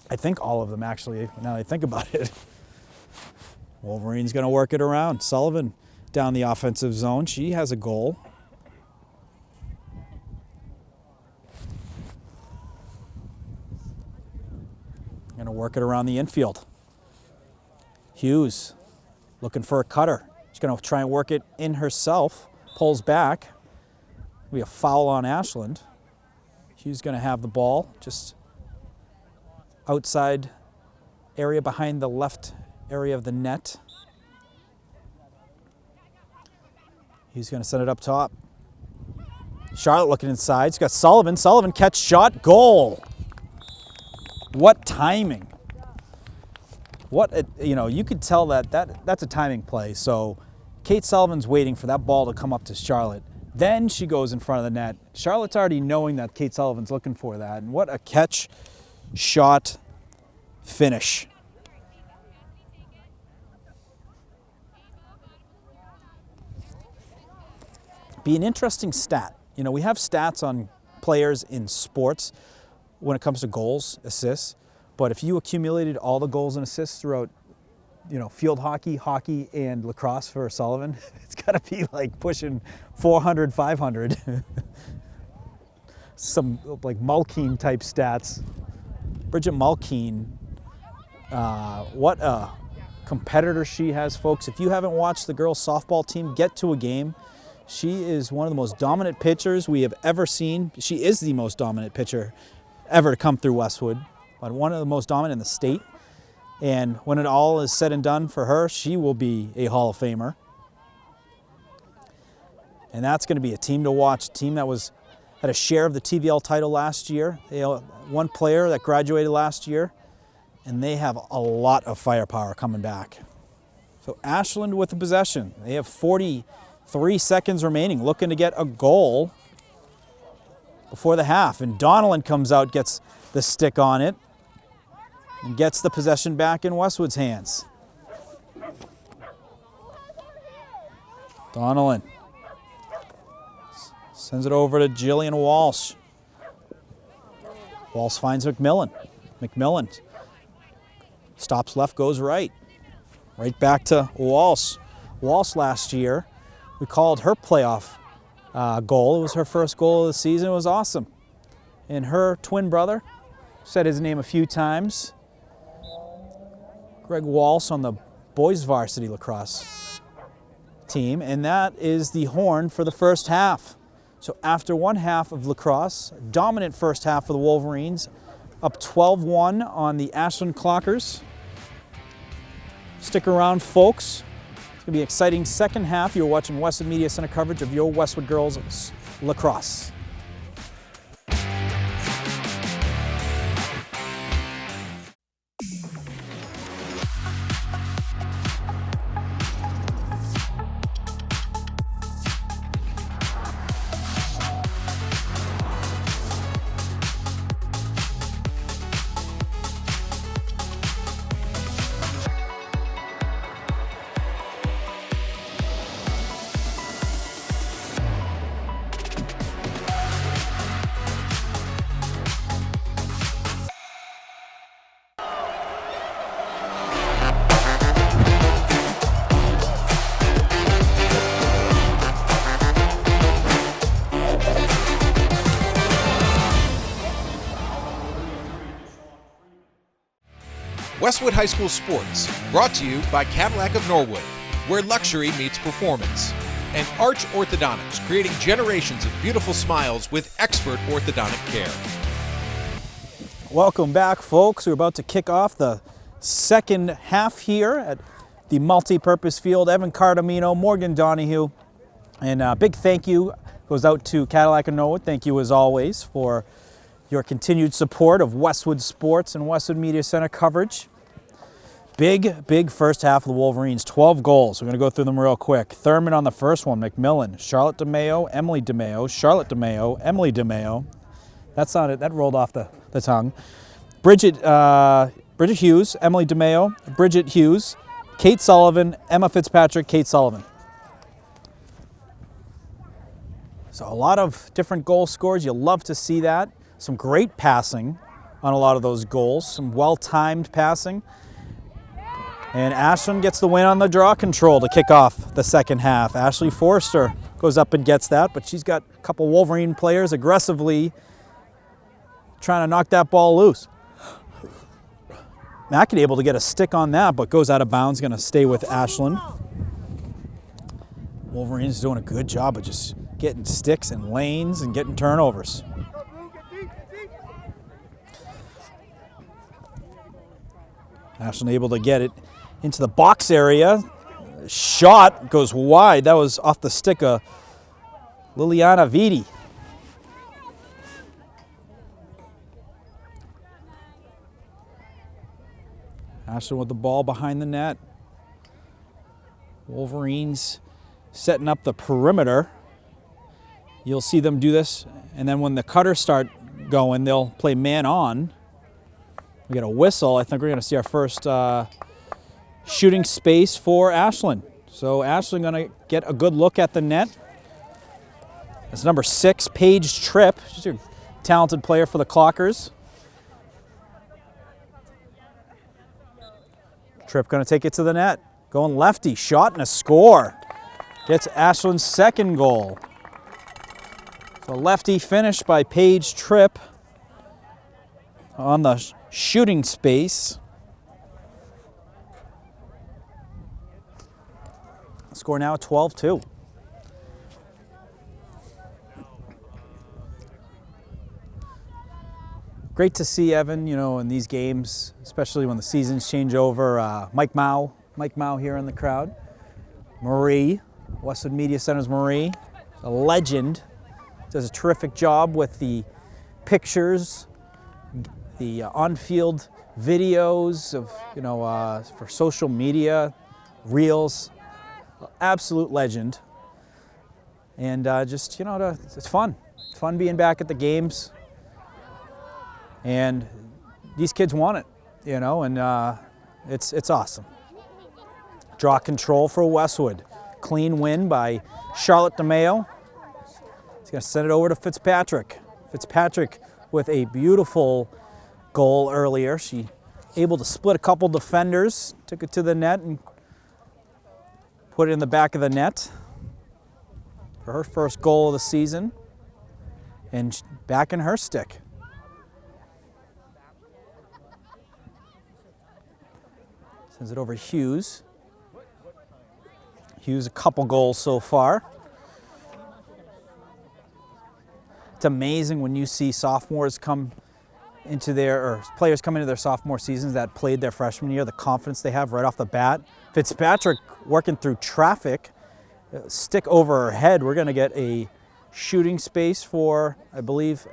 Speaker 1: I think all of them, actually, now that I think about it. Wolverine's going to work it around. Sullivan down the offensive zone. She has a goal. Going to work it around the infield. Hughes looking for a cutter. She's going to try and work it in herself. Pulls back. Be a foul on Ashland. Hughes going to have the ball just outside area behind the left area of the net. He's going to send it up top. Charlotte looking inside. She's got Sullivan. Sullivan catch shot. Goal. What timing. You could tell that's a timing play. So Kate Sullivan's waiting for that ball to come up to Charlotte. Then she goes in front of the net. Charlotte's already knowing that Kate Sullivan's looking for that. And what a catch, shot, finish. Be an interesting stat. We have stats on players in sports when it comes to goals, assists. But if you accumulated all the goals and assists throughout, field hockey, hockey, and lacrosse for Sullivan, it's got to be like pushing 400, 500. Some like Mulkeen type stats. Bridget Mulkeen, what a competitor she has, folks. If you haven't watched the girls softball team get to a game, she is one of the most dominant pitchers we have ever seen. She is the most dominant pitcher ever to come through Westwood, but one of the most dominant in the state. And when it all is said and done for her, she will be a Hall of Famer. And that's going to be a team to watch, a team that had a share of the TVL title last year. They have one player that graduated last year, and they have a lot of firepower coming back. So Ashland with the possession. They have 43 seconds remaining, looking to get a goal before the half. And Donnellan comes out, gets the stick on it, and gets the possession back in Westwood's hands. Donnellan sends it over to Jillian Walsh. Walsh finds McMillan. McMillan stops left, goes right. Right back to Walsh. Walsh last year, we called her playoff goal. It was her first goal of the season. It was awesome. And her twin brother, said his name a few times, Greg Walsh on the boys varsity lacrosse team, and that is the horn for the first half. So after one half of lacrosse, dominant first half for the Wolverines, up 12-1 on the Ashland Clockers. Stick around, folks. It's going to be an exciting second half. You're watching Westwood Media Center coverage of your Westwood Girls Lacrosse.
Speaker 4: Westwood High School Sports, brought to you by Cadillac of Norwood, where luxury meets performance. And Arch Orthodontics, creating generations of beautiful smiles with expert orthodontic care.
Speaker 1: Welcome back, folks. We're about to kick off the second half here at the multi-purpose field. Evan Cardamino, Morgan Donahue, and a big thank you goes out to Cadillac and Norwood. Thank you as always for your continued support of Westwood Sports and Westwood Media Center coverage. Big first half of the Wolverines. 12 goals. We're going to go through them real quick. Thurman on the first one. McMillan, Charlotte DeMeo, Emily DeMeo, Charlotte DeMeo, Emily DeMeo. That's not it. That rolled off the tongue. Bridget Hughes, Emily DeMeo, Bridget Hughes, Kate Sullivan, Emma Fitzpatrick, Kate Sullivan. So a lot of different goal scores. You'll love to see that. Some great passing on a lot of those goals. Some well-timed passing. And Ashland gets the win on the draw control to kick off the second half. Ashley Forrester goes up and gets that, but she's got a couple Wolverine players aggressively trying to knock that ball loose. Mackin able to get a stick on that, but goes out of bounds, going to stay with Ashland. Wolverines doing a good job of just getting sticks and lanes and getting turnovers. Ashland able to get it into the box area. Shot goes wide. That was off the stick of Liliana Vitti. Ashland with the ball behind the net. Wolverines setting up the perimeter. You'll see them do this, and then when the cutters start going, they'll play man on. We get a whistle. I think we're going to see our first shooting space for Ashland. So Ashland going to get a good look at the net. That's number 6, Paige Tripp. She's a talented player for the Clockers. Tripp going to take it to the net. Going lefty, shot and a score. Gets Ashland's second goal. So lefty finish by Paige Tripp on the shooting space. Score now 12-2. Great to see Evan, in these games, especially when the seasons change over. Mike Mao here in the crowd. Marie, Westwood Media Center's Marie, a legend. Does a terrific job with the pictures, the on-field videos of, for social media, reels. Absolute legend. And just, it's fun. It's fun being back at the games. And these kids want it, and it's awesome. Draw control for Westwood. Clean win by Charlotte DeMeo. He's going to send it over to Fitzpatrick. Fitzpatrick with a beautiful goal earlier. She able to split a couple defenders, took it to the net and put it in the back of the net for her first goal of the season. And back in her stick. Sends it over Hughes. Hughes a couple goals so far. It's amazing when you see sophomores come into or players come into their sophomore seasons that played their freshman year, the confidence they have right off the bat. Fitzpatrick working through traffic, stick over her head. We're going to get a shooting space for, I believe,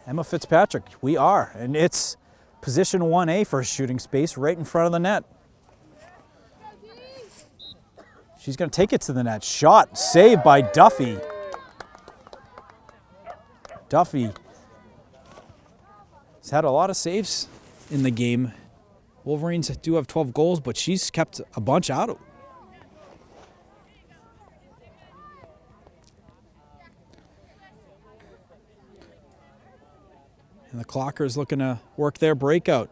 Speaker 1: Emma Fitzpatrick. We are, and it's position 1A for a shooting space right in front of the net. She's going to take it to the net. Shot, saved by Duffy. Duffy has had a lot of saves in the game. Wolverines do have 12 goals, but she's kept a bunch out of. And the Clockers looking to work their breakout.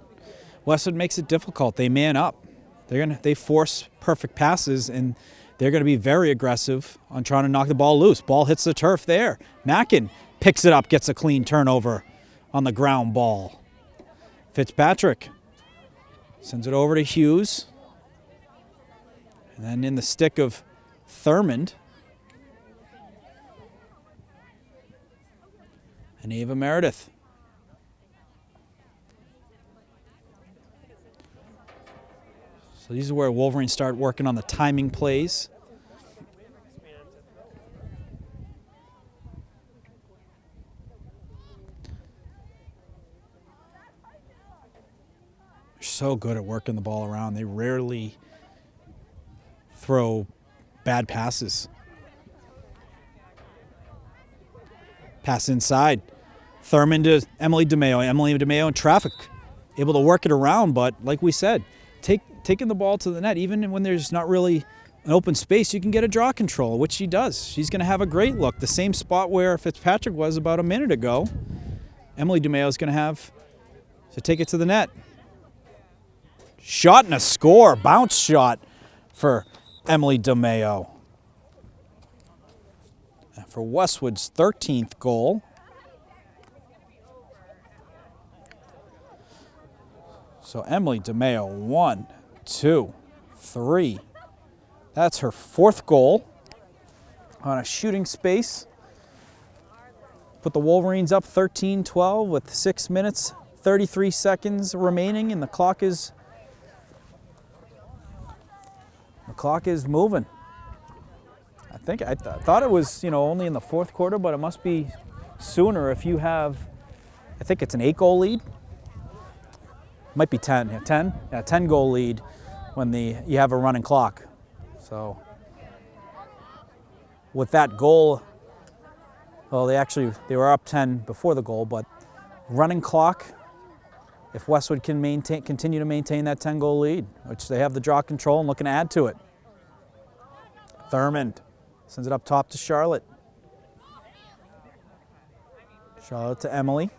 Speaker 1: Westwood makes it difficult. They man up. They force perfect passes, and they're going to be very aggressive on trying to knock the ball loose. Ball hits the turf there. Mackin picks it up, gets a clean turnover on the ground ball. Fitzpatrick sends it over to Hughes. And then in the stick of Thurmond. And Ava Meredith. So these are where Wolverines start working on the timing plays. They're so good at working the ball around. They rarely throw bad passes. Pass inside. Thurman to Emily DeMeo. Emily DeMeo in traffic. Able to work it around, but like we said, taking the ball to the net, even when there's not really an open space, you can get a draw control, which she does. She's going to have a great look. The same spot where Fitzpatrick was about a minute ago. Emily DeMeo is going to have to take it to the net. Shot and a score. Bounce shot for Emily DeMeo. For Westwood's 13th goal. So Emily DeMeo, 1, 2, 3. That's her 4th goal on a shooting space. Put the Wolverines up 13-12 with 6 minutes, 33 seconds remaining, and the clock is moving. I thought it was, only in the 4th quarter, but it must be sooner if you have, I think it's an 8-goal lead. Might be 10. Yeah, 10? Yeah, 10-goal lead when you have a running clock. So with that goal, well, they were up 10 before the goal, but running clock, if Westwood can continue to maintain that 10-goal lead, which they have the draw control and looking to add to it. Thurman sends it up top to Charlotte. Charlotte to Emily.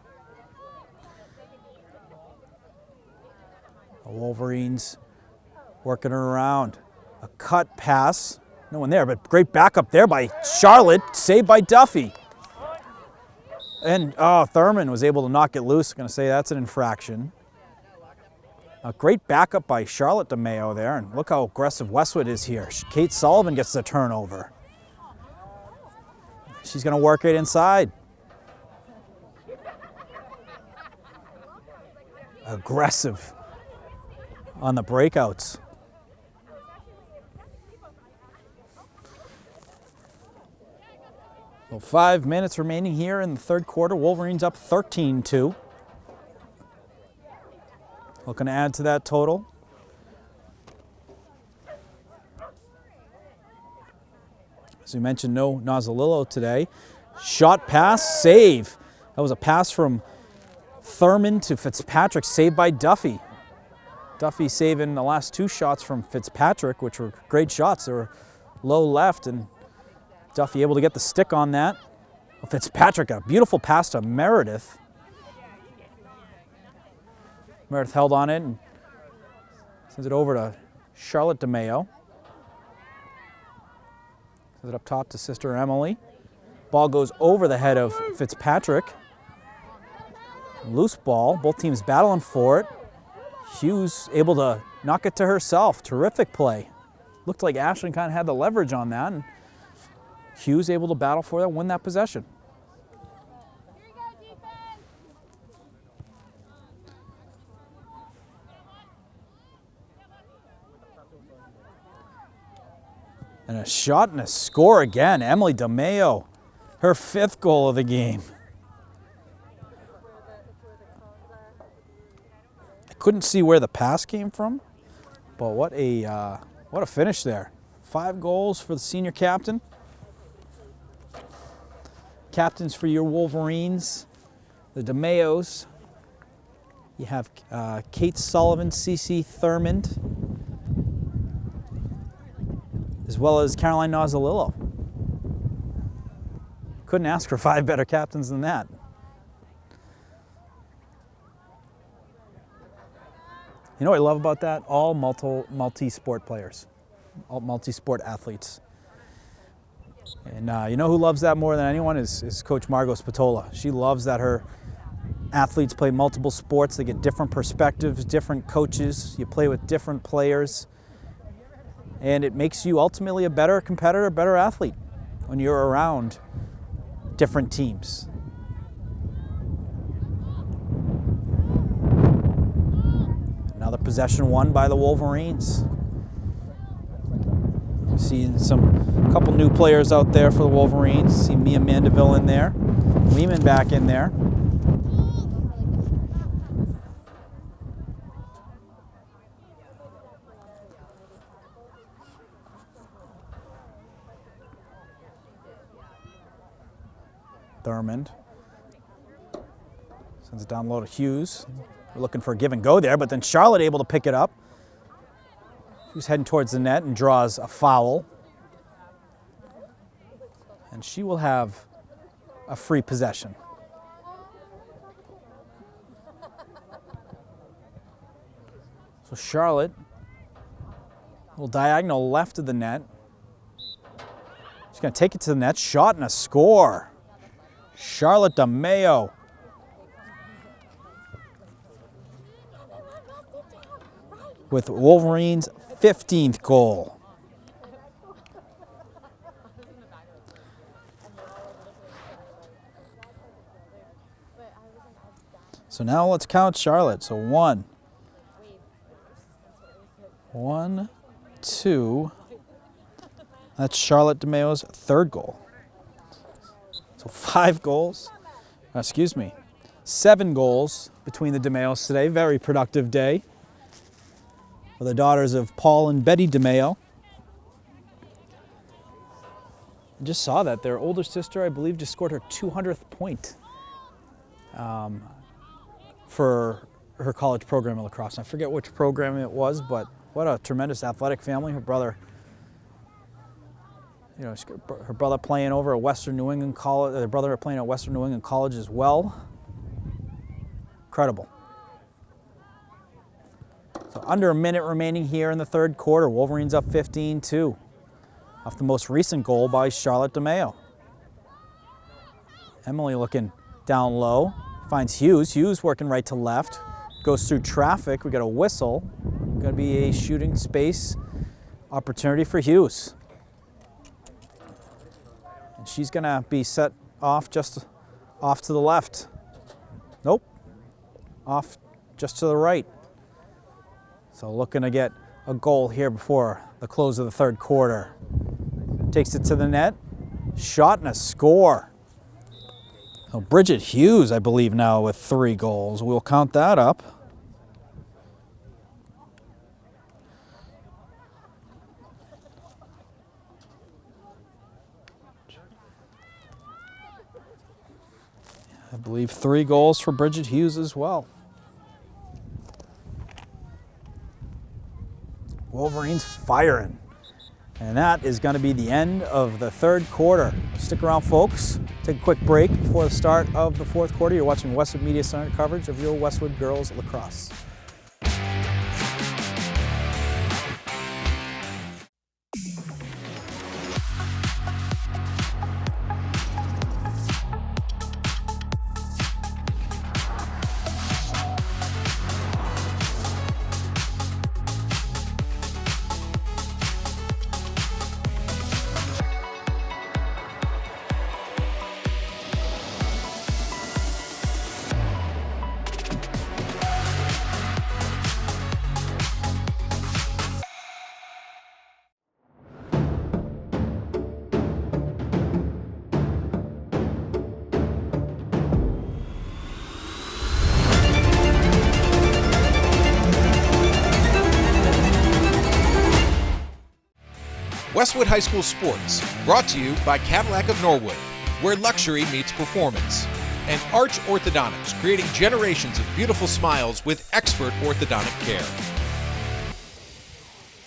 Speaker 1: The Wolverines working her around. A cut pass. No one there, but great backup there by Charlotte. Saved by Duffy. And Thurman was able to knock it loose. I'm going to say that's an infraction. A great backup by Charlotte DeMeo there. And look how aggressive Westwood is here. Kate Sullivan gets the turnover. She's going to work it inside. Aggressive on the breakouts. So 5 minutes remaining here in the 3rd quarter. Wolverines up 13-2. Looking to add to that total. As we mentioned, no Nozzolillo today. Shot pass, save. That was a pass from Thurman to Fitzpatrick, saved by Duffy. Duffy saving the last 2 shots from Fitzpatrick, which were great shots. They were low left, and Duffy able to get the stick on that. Fitzpatrick, a beautiful pass to Meredith. Meredith held on it and sends it over to Charlotte DeMeo. Sends it up top to sister Emily. Ball goes over the head of Fitzpatrick. Loose ball, both teams battling for it. Hughes able to knock it to herself. Terrific play. Looked like Ashland kind of had the leverage on that, and Hughes able to battle for that, win that possession. And a shot and a score again. Emily DeMeo, her 5th goal of the game. I couldn't see where the pass came from, but what a finish there. 5 goals for the senior captain. Captains for your Wolverines, the DeMeos. You have Kate Sullivan, CC Thurmond, as well as Caroline Nozzolillo. Couldn't ask for 5 better captains than that. You know what I love about that? All multi-sport players, all multi-sport athletes. And you know who loves that more than anyone is Coach Margot Spatola. She loves that her athletes play multiple sports. They get different perspectives, different coaches. You play with different players. And it makes you ultimately a better competitor, better athlete when you're around different teams. Another possession won by the Wolverines. Seeing a couple new players out there for the Wolverines. See Mia Mandeville in there. Lehman back in there. Thurmond sends it down low to Hughes. We're looking for a give and go there, but then Charlotte able to pick it up. Hughes heading towards the net and draws a foul. And she will have a free possession. So Charlotte will diagonal left of the net. She's going to take it to the net. Shot and a score. Charlotte DeMeo. With Wolverines' 15th goal. So now let's count Charlotte. So 1, 2. That's Charlotte DeMeo's 3rd goal. So 7 goals between the DeMeos today. Very productive day for the daughters of Paul and Betty DeMeo. I just saw that their older sister, I believe, just scored her 200th point for her college program in lacrosse. I forget which program it was, but what a tremendous athletic family. Her brother, her brother playing over at Western New England College. Their brother playing at Western New England College as well. Incredible. So under a minute remaining here in the 3rd quarter. Wolverines up 15-2 off the most recent goal by Charlotte DeMeo. Emily looking down low, finds Hughes. Hughes working right to left, goes through traffic. We got a whistle. Going to be a shooting space opportunity for Hughes. And she's going to be set off just off to the left. Nope. Off just to the right. So looking to get a goal here before the close of the 3rd quarter. Takes it to the net. Shot and a score. So Bridget Hughes, I believe, now with 3 goals. We'll count that up. I believe 3 goals for Bridget Hughes as well. Wolverines firing. And that is going to be the end of the 3rd quarter. Stick around, folks. Take a quick break before the start of the 4th quarter. You're watching Westwood Media Center coverage of your Westwood Girls Lacrosse.
Speaker 4: Westwood High School Sports, brought to you by Cadillac of Norwood, where luxury meets performance. And Arch Orthodontics, creating generations of beautiful smiles with expert orthodontic care.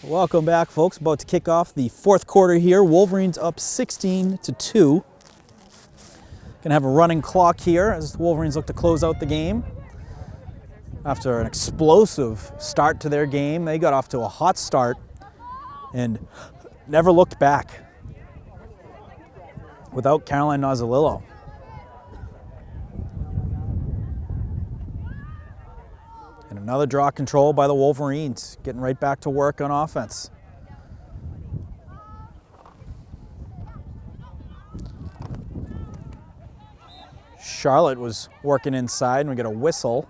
Speaker 1: Welcome back, folks. About to kick off the 4th quarter here. Wolverines up 16-2. Gonna have a running clock here as the Wolverines look to close out the game. After an explosive start to their game, they got off to a hot start and never looked back without Caroline Nozzolillo. And another draw control by the Wolverines, getting right back to work on offense. Charlotte was working inside, and we get a whistle.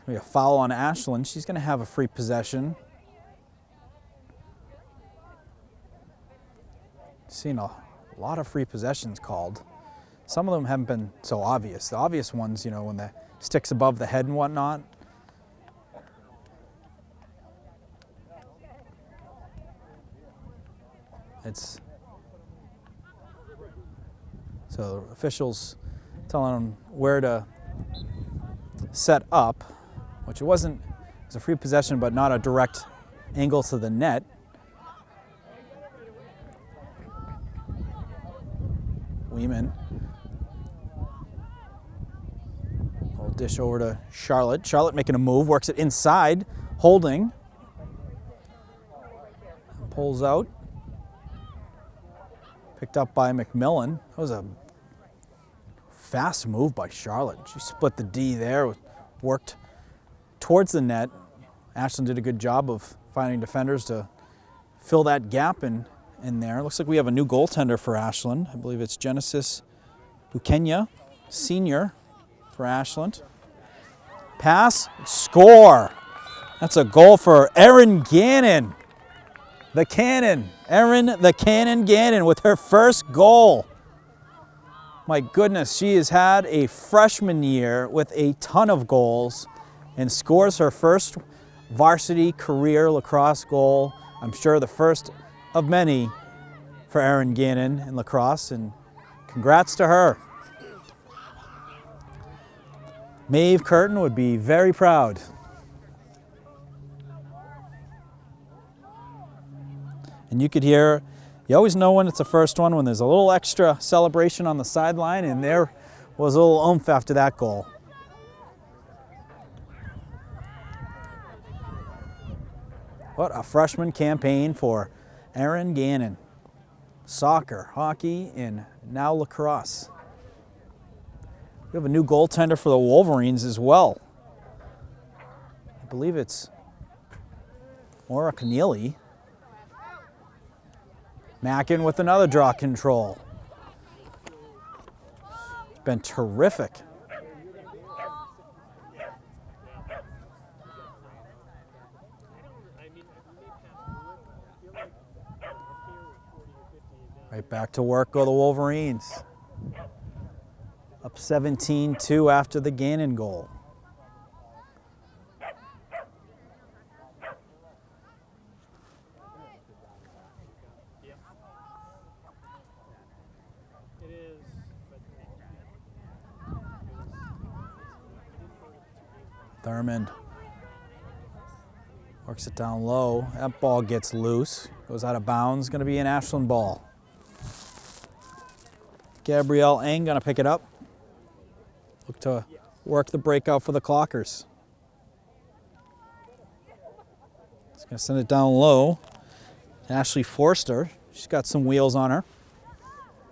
Speaker 1: We got a foul on Ashland. She's going to have a free possession. Seen a lot of free possessions called. Some of them haven't been so obvious. The obvious ones, you know, when the stick's above the head and whatnot. So officials telling them where to set up, which it wasn't, it was a free possession, but not a direct angle to the net. Weeman. Little dish over to Charlotte. Charlotte making a move, works it inside, holding. Pulls out. Picked up by McMillan. That was a fast move by Charlotte. She split the D there, worked towards the net. Ashland did a good job of finding defenders to fill that gap in there. Looks like we have a new goaltender for Ashland. I believe it's Genesis Bukenya, senior for Ashland. Pass, score. That's a goal for Erin Gannon. The Cannon, Erin the Cannon Gannon with her first goal. My goodness, she has had a freshman year with a ton of goals and scores her first varsity career lacrosse goal. I'm sure the first of many for Erin Gannon in lacrosse, and congrats to her. Maeve Curtin would be very proud. And you could hear, you always know when it's the first one, when there's a little extra celebration on the sideline, and there was a little oomph after that goal. What a freshman campaign for Erin Gannon. Soccer, hockey, and now lacrosse. We have a new goaltender for the Wolverines as well. I believe it's Maura Keneally. Mackin with another draw control. It's been terrific. Right back to work go the Wolverines. Up 17-2 after the Gannon goal. Thurmond works it down low. That ball gets loose, goes out of bounds. Going to be an Ashland ball. Gabrielle Eng going to pick it up. Look to work the breakout for the Clockers. He's going to send it down low. Ashley Forster, she's got some wheels on her.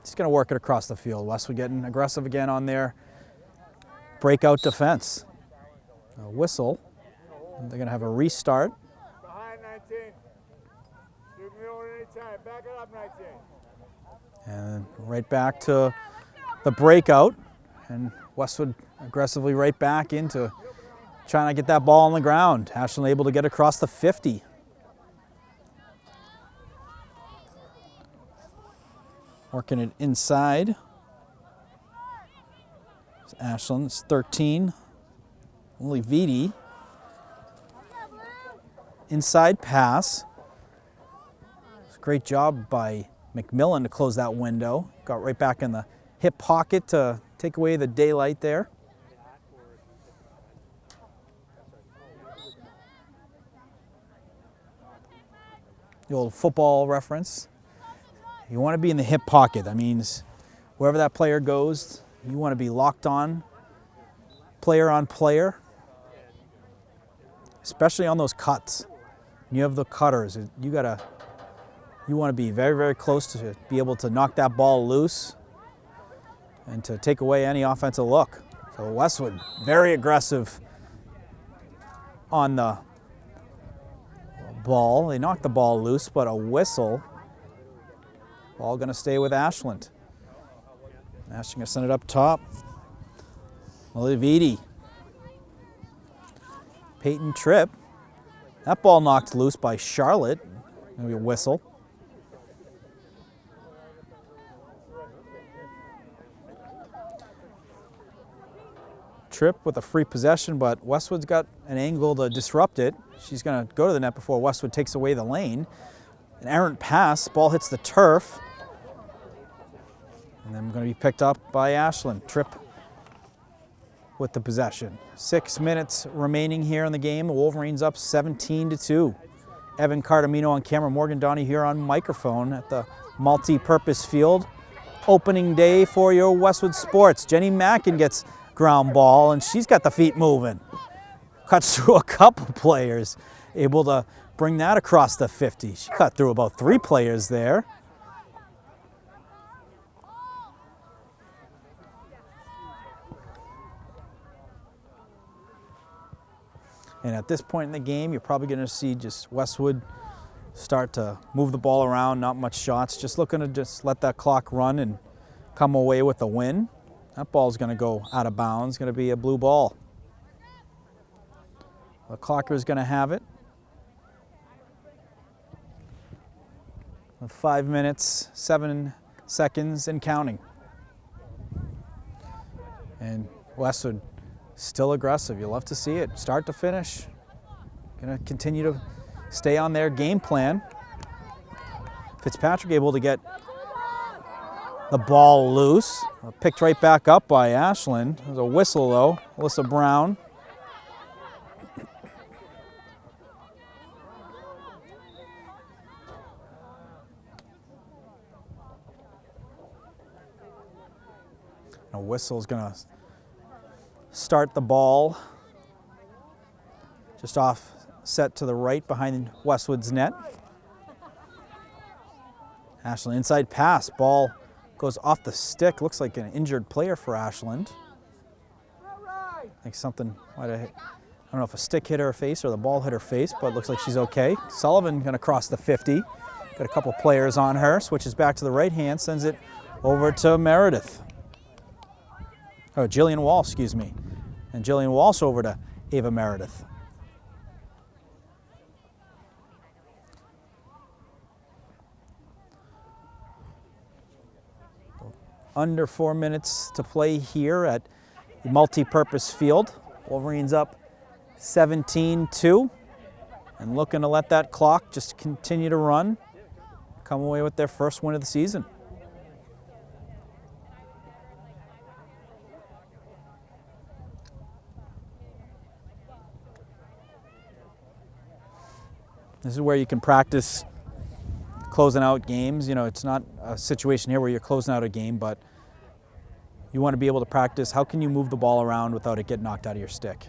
Speaker 1: She's going to work it across the field. Westwood getting aggressive again on their breakout defense. A whistle. They're going to have a restart.
Speaker 2: Behind 19. You can go anytime. Back it up 19.
Speaker 1: And right back to the breakout. And Westwood aggressively right back into trying to get that ball on the ground. Ashland able to get across the 50. Working it inside. It's Ashland, it's 13. Only Viti. Inside pass. It's a great job by McMillan to close that window. Got right back in the hip pocket to take away the daylight there. The old football reference. You want to be in the hip pocket. That means wherever that player goes, you want to be locked on, player on player. Especially on those cuts. When you have the cutters, you want to be very, very close to be able to knock that ball loose and to take away any offensive look. So Westwood, very aggressive on the ball. They knocked the ball loose, but a whistle. Ball going to stay with Ashland. Ashland going to send it up top. Olividi. Peyton Tripp. That ball knocked loose by Charlotte. Maybe a whistle. Tripp with a free possession, but Westwood's got an angle to disrupt it. She's going to go to the net before Westwood takes away the lane. An errant pass, ball hits the turf. And then going to be picked up by Ashland. Tripp with the possession. 6 minutes remaining here in the game. The Wolverines up 17-2. Evan Cardamino on camera, Morgan Donnie here on microphone at the multi-purpose field. Opening day for your Westwood Sports. Jenny Mackin gets ground ball, and she's got the feet moving. Cuts through a couple players, able to bring that across the 50. She cut through about 3 players there. And at this point in the game, you're probably going to see just Westwood start to move the ball around, not much shots, just looking to just let that clock run and come away with a win. That ball's going to go out of bounds, going to be a blue ball. The clocker's going to have it. 5 minutes, 7 seconds and counting. And Westwood still aggressive. You love to see it, start to finish. Going to continue to stay on their game plan. Fitzpatrick able to get the ball loose. Picked right back up by Ashland. There's a whistle though. Alyssa Brown. A whistle is going to start the ball just off set to the right behind Westwood's net. Ashland inside pass, ball goes off the stick. Looks like an injured player for Ashland. I think something might have hit. I don't know if a stick hit her face or the ball hit her face, but it looks like she's okay. Sullivan gonna cross the 50. Got a couple players on her, switches back to the right hand, sends it over to Meredith. Oh, Jillian Walsh, excuse me. And Jillian Walsh over to Ava Meredith. Under 4 minutes to play here at the multi-purpose field. Wolverines up 17-2 and looking to let that clock just continue to run, come away with their first win of the season. This is where you can practice closing out games. You know, it's not a situation here where you're closing out a game, but you want to be able to practice how can you move the ball around without it getting knocked out of your stick.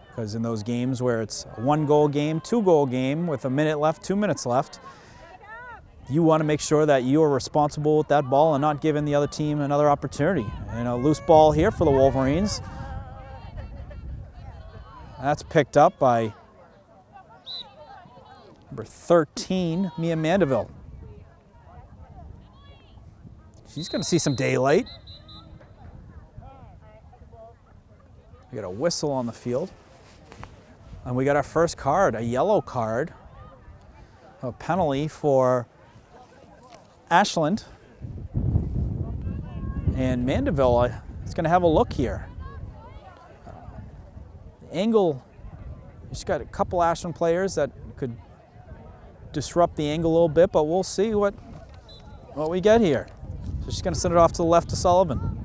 Speaker 1: Because in those games where it's a 1-goal game, 2-goal game with a minute left, 2 minutes left, you want to make sure that you are responsible with that ball and not giving the other team another opportunity. And a loose ball here for the Wolverines. That's picked up by number 13, Mia Mandeville. She's going to see some daylight. We got a whistle on the field. And we got our first card, a yellow card. A penalty for Ashland. And Mandeville is going to have a look here. Angle, she's got a couple Ashland players that could disrupt the angle a little bit, but we'll see what we get here. So she's going to send it off to the left to Sullivan.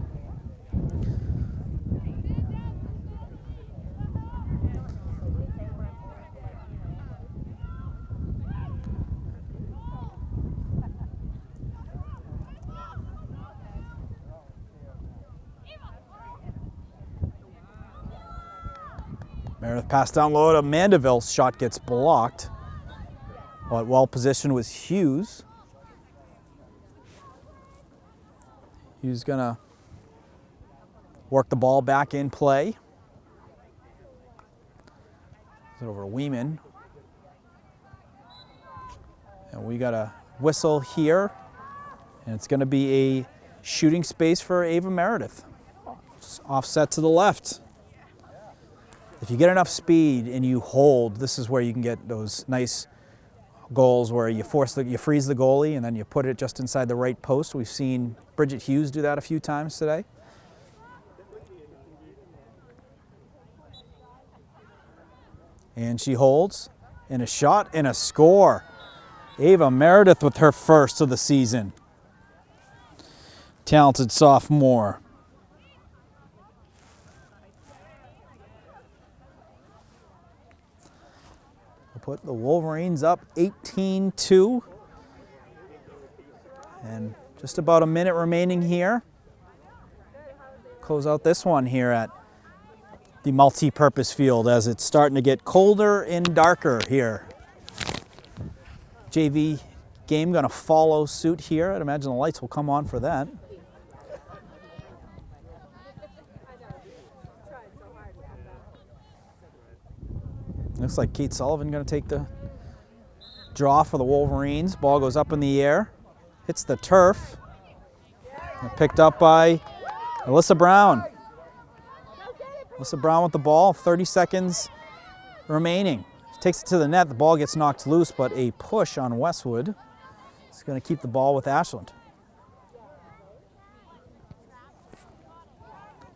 Speaker 1: Meredith pass down low to Mandeville's shot gets blocked. But well positioned was Hughes. Hughes gonna work the ball back in play. Over to Weeman. And we got a whistle here. And it's gonna be a shooting space for Ava Meredith. Just offset to the left. If you get enough speed and you hold, this is where you can get those nice goals where you freeze the goalie and then you put it just inside the right post. We've seen Bridget Hughes do that a few times today. And she holds, and a shot and a score. Ava Meredith with her first of the season. Talented sophomore. We'll put the Wolverines up 18-2. And just about a minute remaining here. Close out this one here at the multi-purpose field as it's starting to get colder and darker here. JV game going to follow suit here. I'd imagine the lights will come on for that. Looks like Kate Sullivan going to take the draw for the Wolverines. Ball goes up in the air, hits the turf. And picked up by Alyssa Brown. Alyssa Brown with the ball, 30 seconds remaining. She takes it to the net, the ball gets knocked loose, but a push on Westwood is going to keep the ball with Ashland.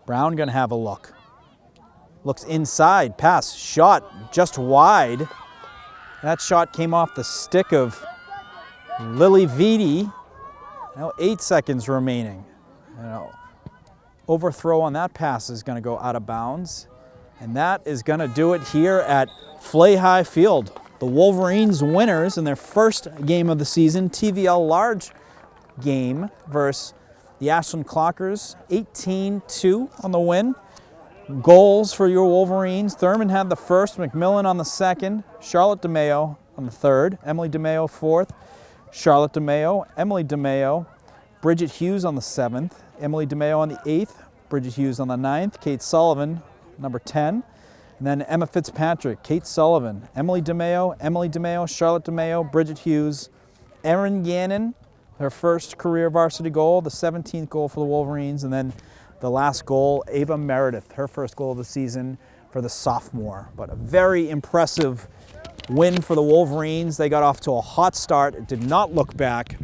Speaker 1: Brown going to have a look. Looks inside, pass, shot just wide. That shot came off the stick of Lily Vitti. Now 8 seconds remaining. Overthrow on that pass is going to go out of bounds. And that is going to do it here at Flay High Field. The Wolverines winners in their first game of the season, TVL large game versus the Ashland Clockers, 18-2 on the win. Goals for your Wolverines. Thurman had the first, McMillan on the second, Charlotte DeMayo on the third, Emily DeMayo fourth, Charlotte DeMayo, Emily DeMayo, Bridget Hughes on the seventh, Emily DeMayo on the eighth, Bridget Hughes on the ninth, Kate Sullivan, number 10, and then Emma Fitzpatrick, Kate Sullivan, Emily DeMayo, Charlotte DeMayo, Bridget Hughes, Erin Gannon, her first career varsity goal, the 17th goal for the Wolverines, and then the last goal, Ava Meredith, her first goal of the season for the sophomore. But a very impressive win for the Wolverines. They got off to a hot start. It did not look back.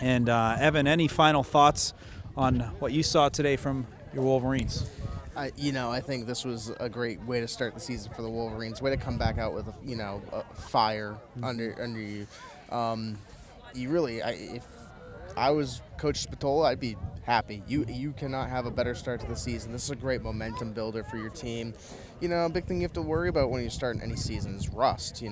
Speaker 1: And Evan, any final thoughts on what you saw today from your Wolverines?
Speaker 3: I think this was a great way to start the season for the Wolverines. Way to come back out with a fire under you. If I was Coach Spatola, I'd be happy. You cannot have a better start to the season. This is a great momentum builder for your team. A big thing you have to worry about when you start any season is rust.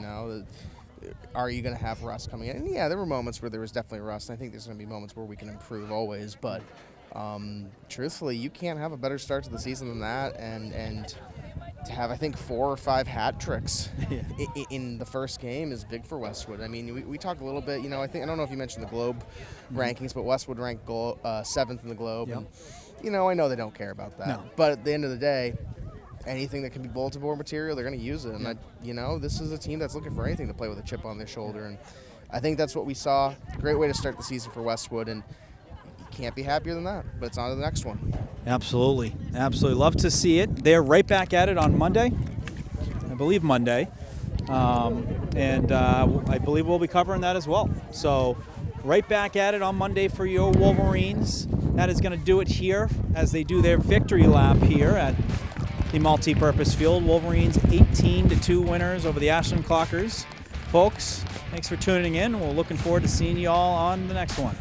Speaker 3: Are you going to have rust coming in? And yeah, there were moments where there was definitely rust. And I think there's going to be moments where we can improve always. But truthfully, you can't have a better start to the season than that. And to have, I think, 4 or 5 hat tricks in the first game is big for Westwood. I mean, we talked a little bit, I don't know if you mentioned the Globe rankings, but Westwood ranked 7th in the Globe. Yep. And, I know they don't care about that. No. But at the end of the day, anything that can be bulletin board material, they're going to use it. And, this is a team that's looking for anything to play with a chip on their shoulder. And I think that's what we saw. Great way to start the season for Westwood. And can't be happier than that, but it's on to the next one.
Speaker 1: Absolutely. Love to see it. They're right back at it on Monday. I believe Monday. I believe we'll be covering that as well. So right back at it on Monday for your Wolverines. That is going to do it here as they do their victory lap here at the multi-purpose field. Wolverines 18-2 winners over the Ashland Clockers. Folks, thanks for tuning in. We're looking forward to seeing you all on the next one.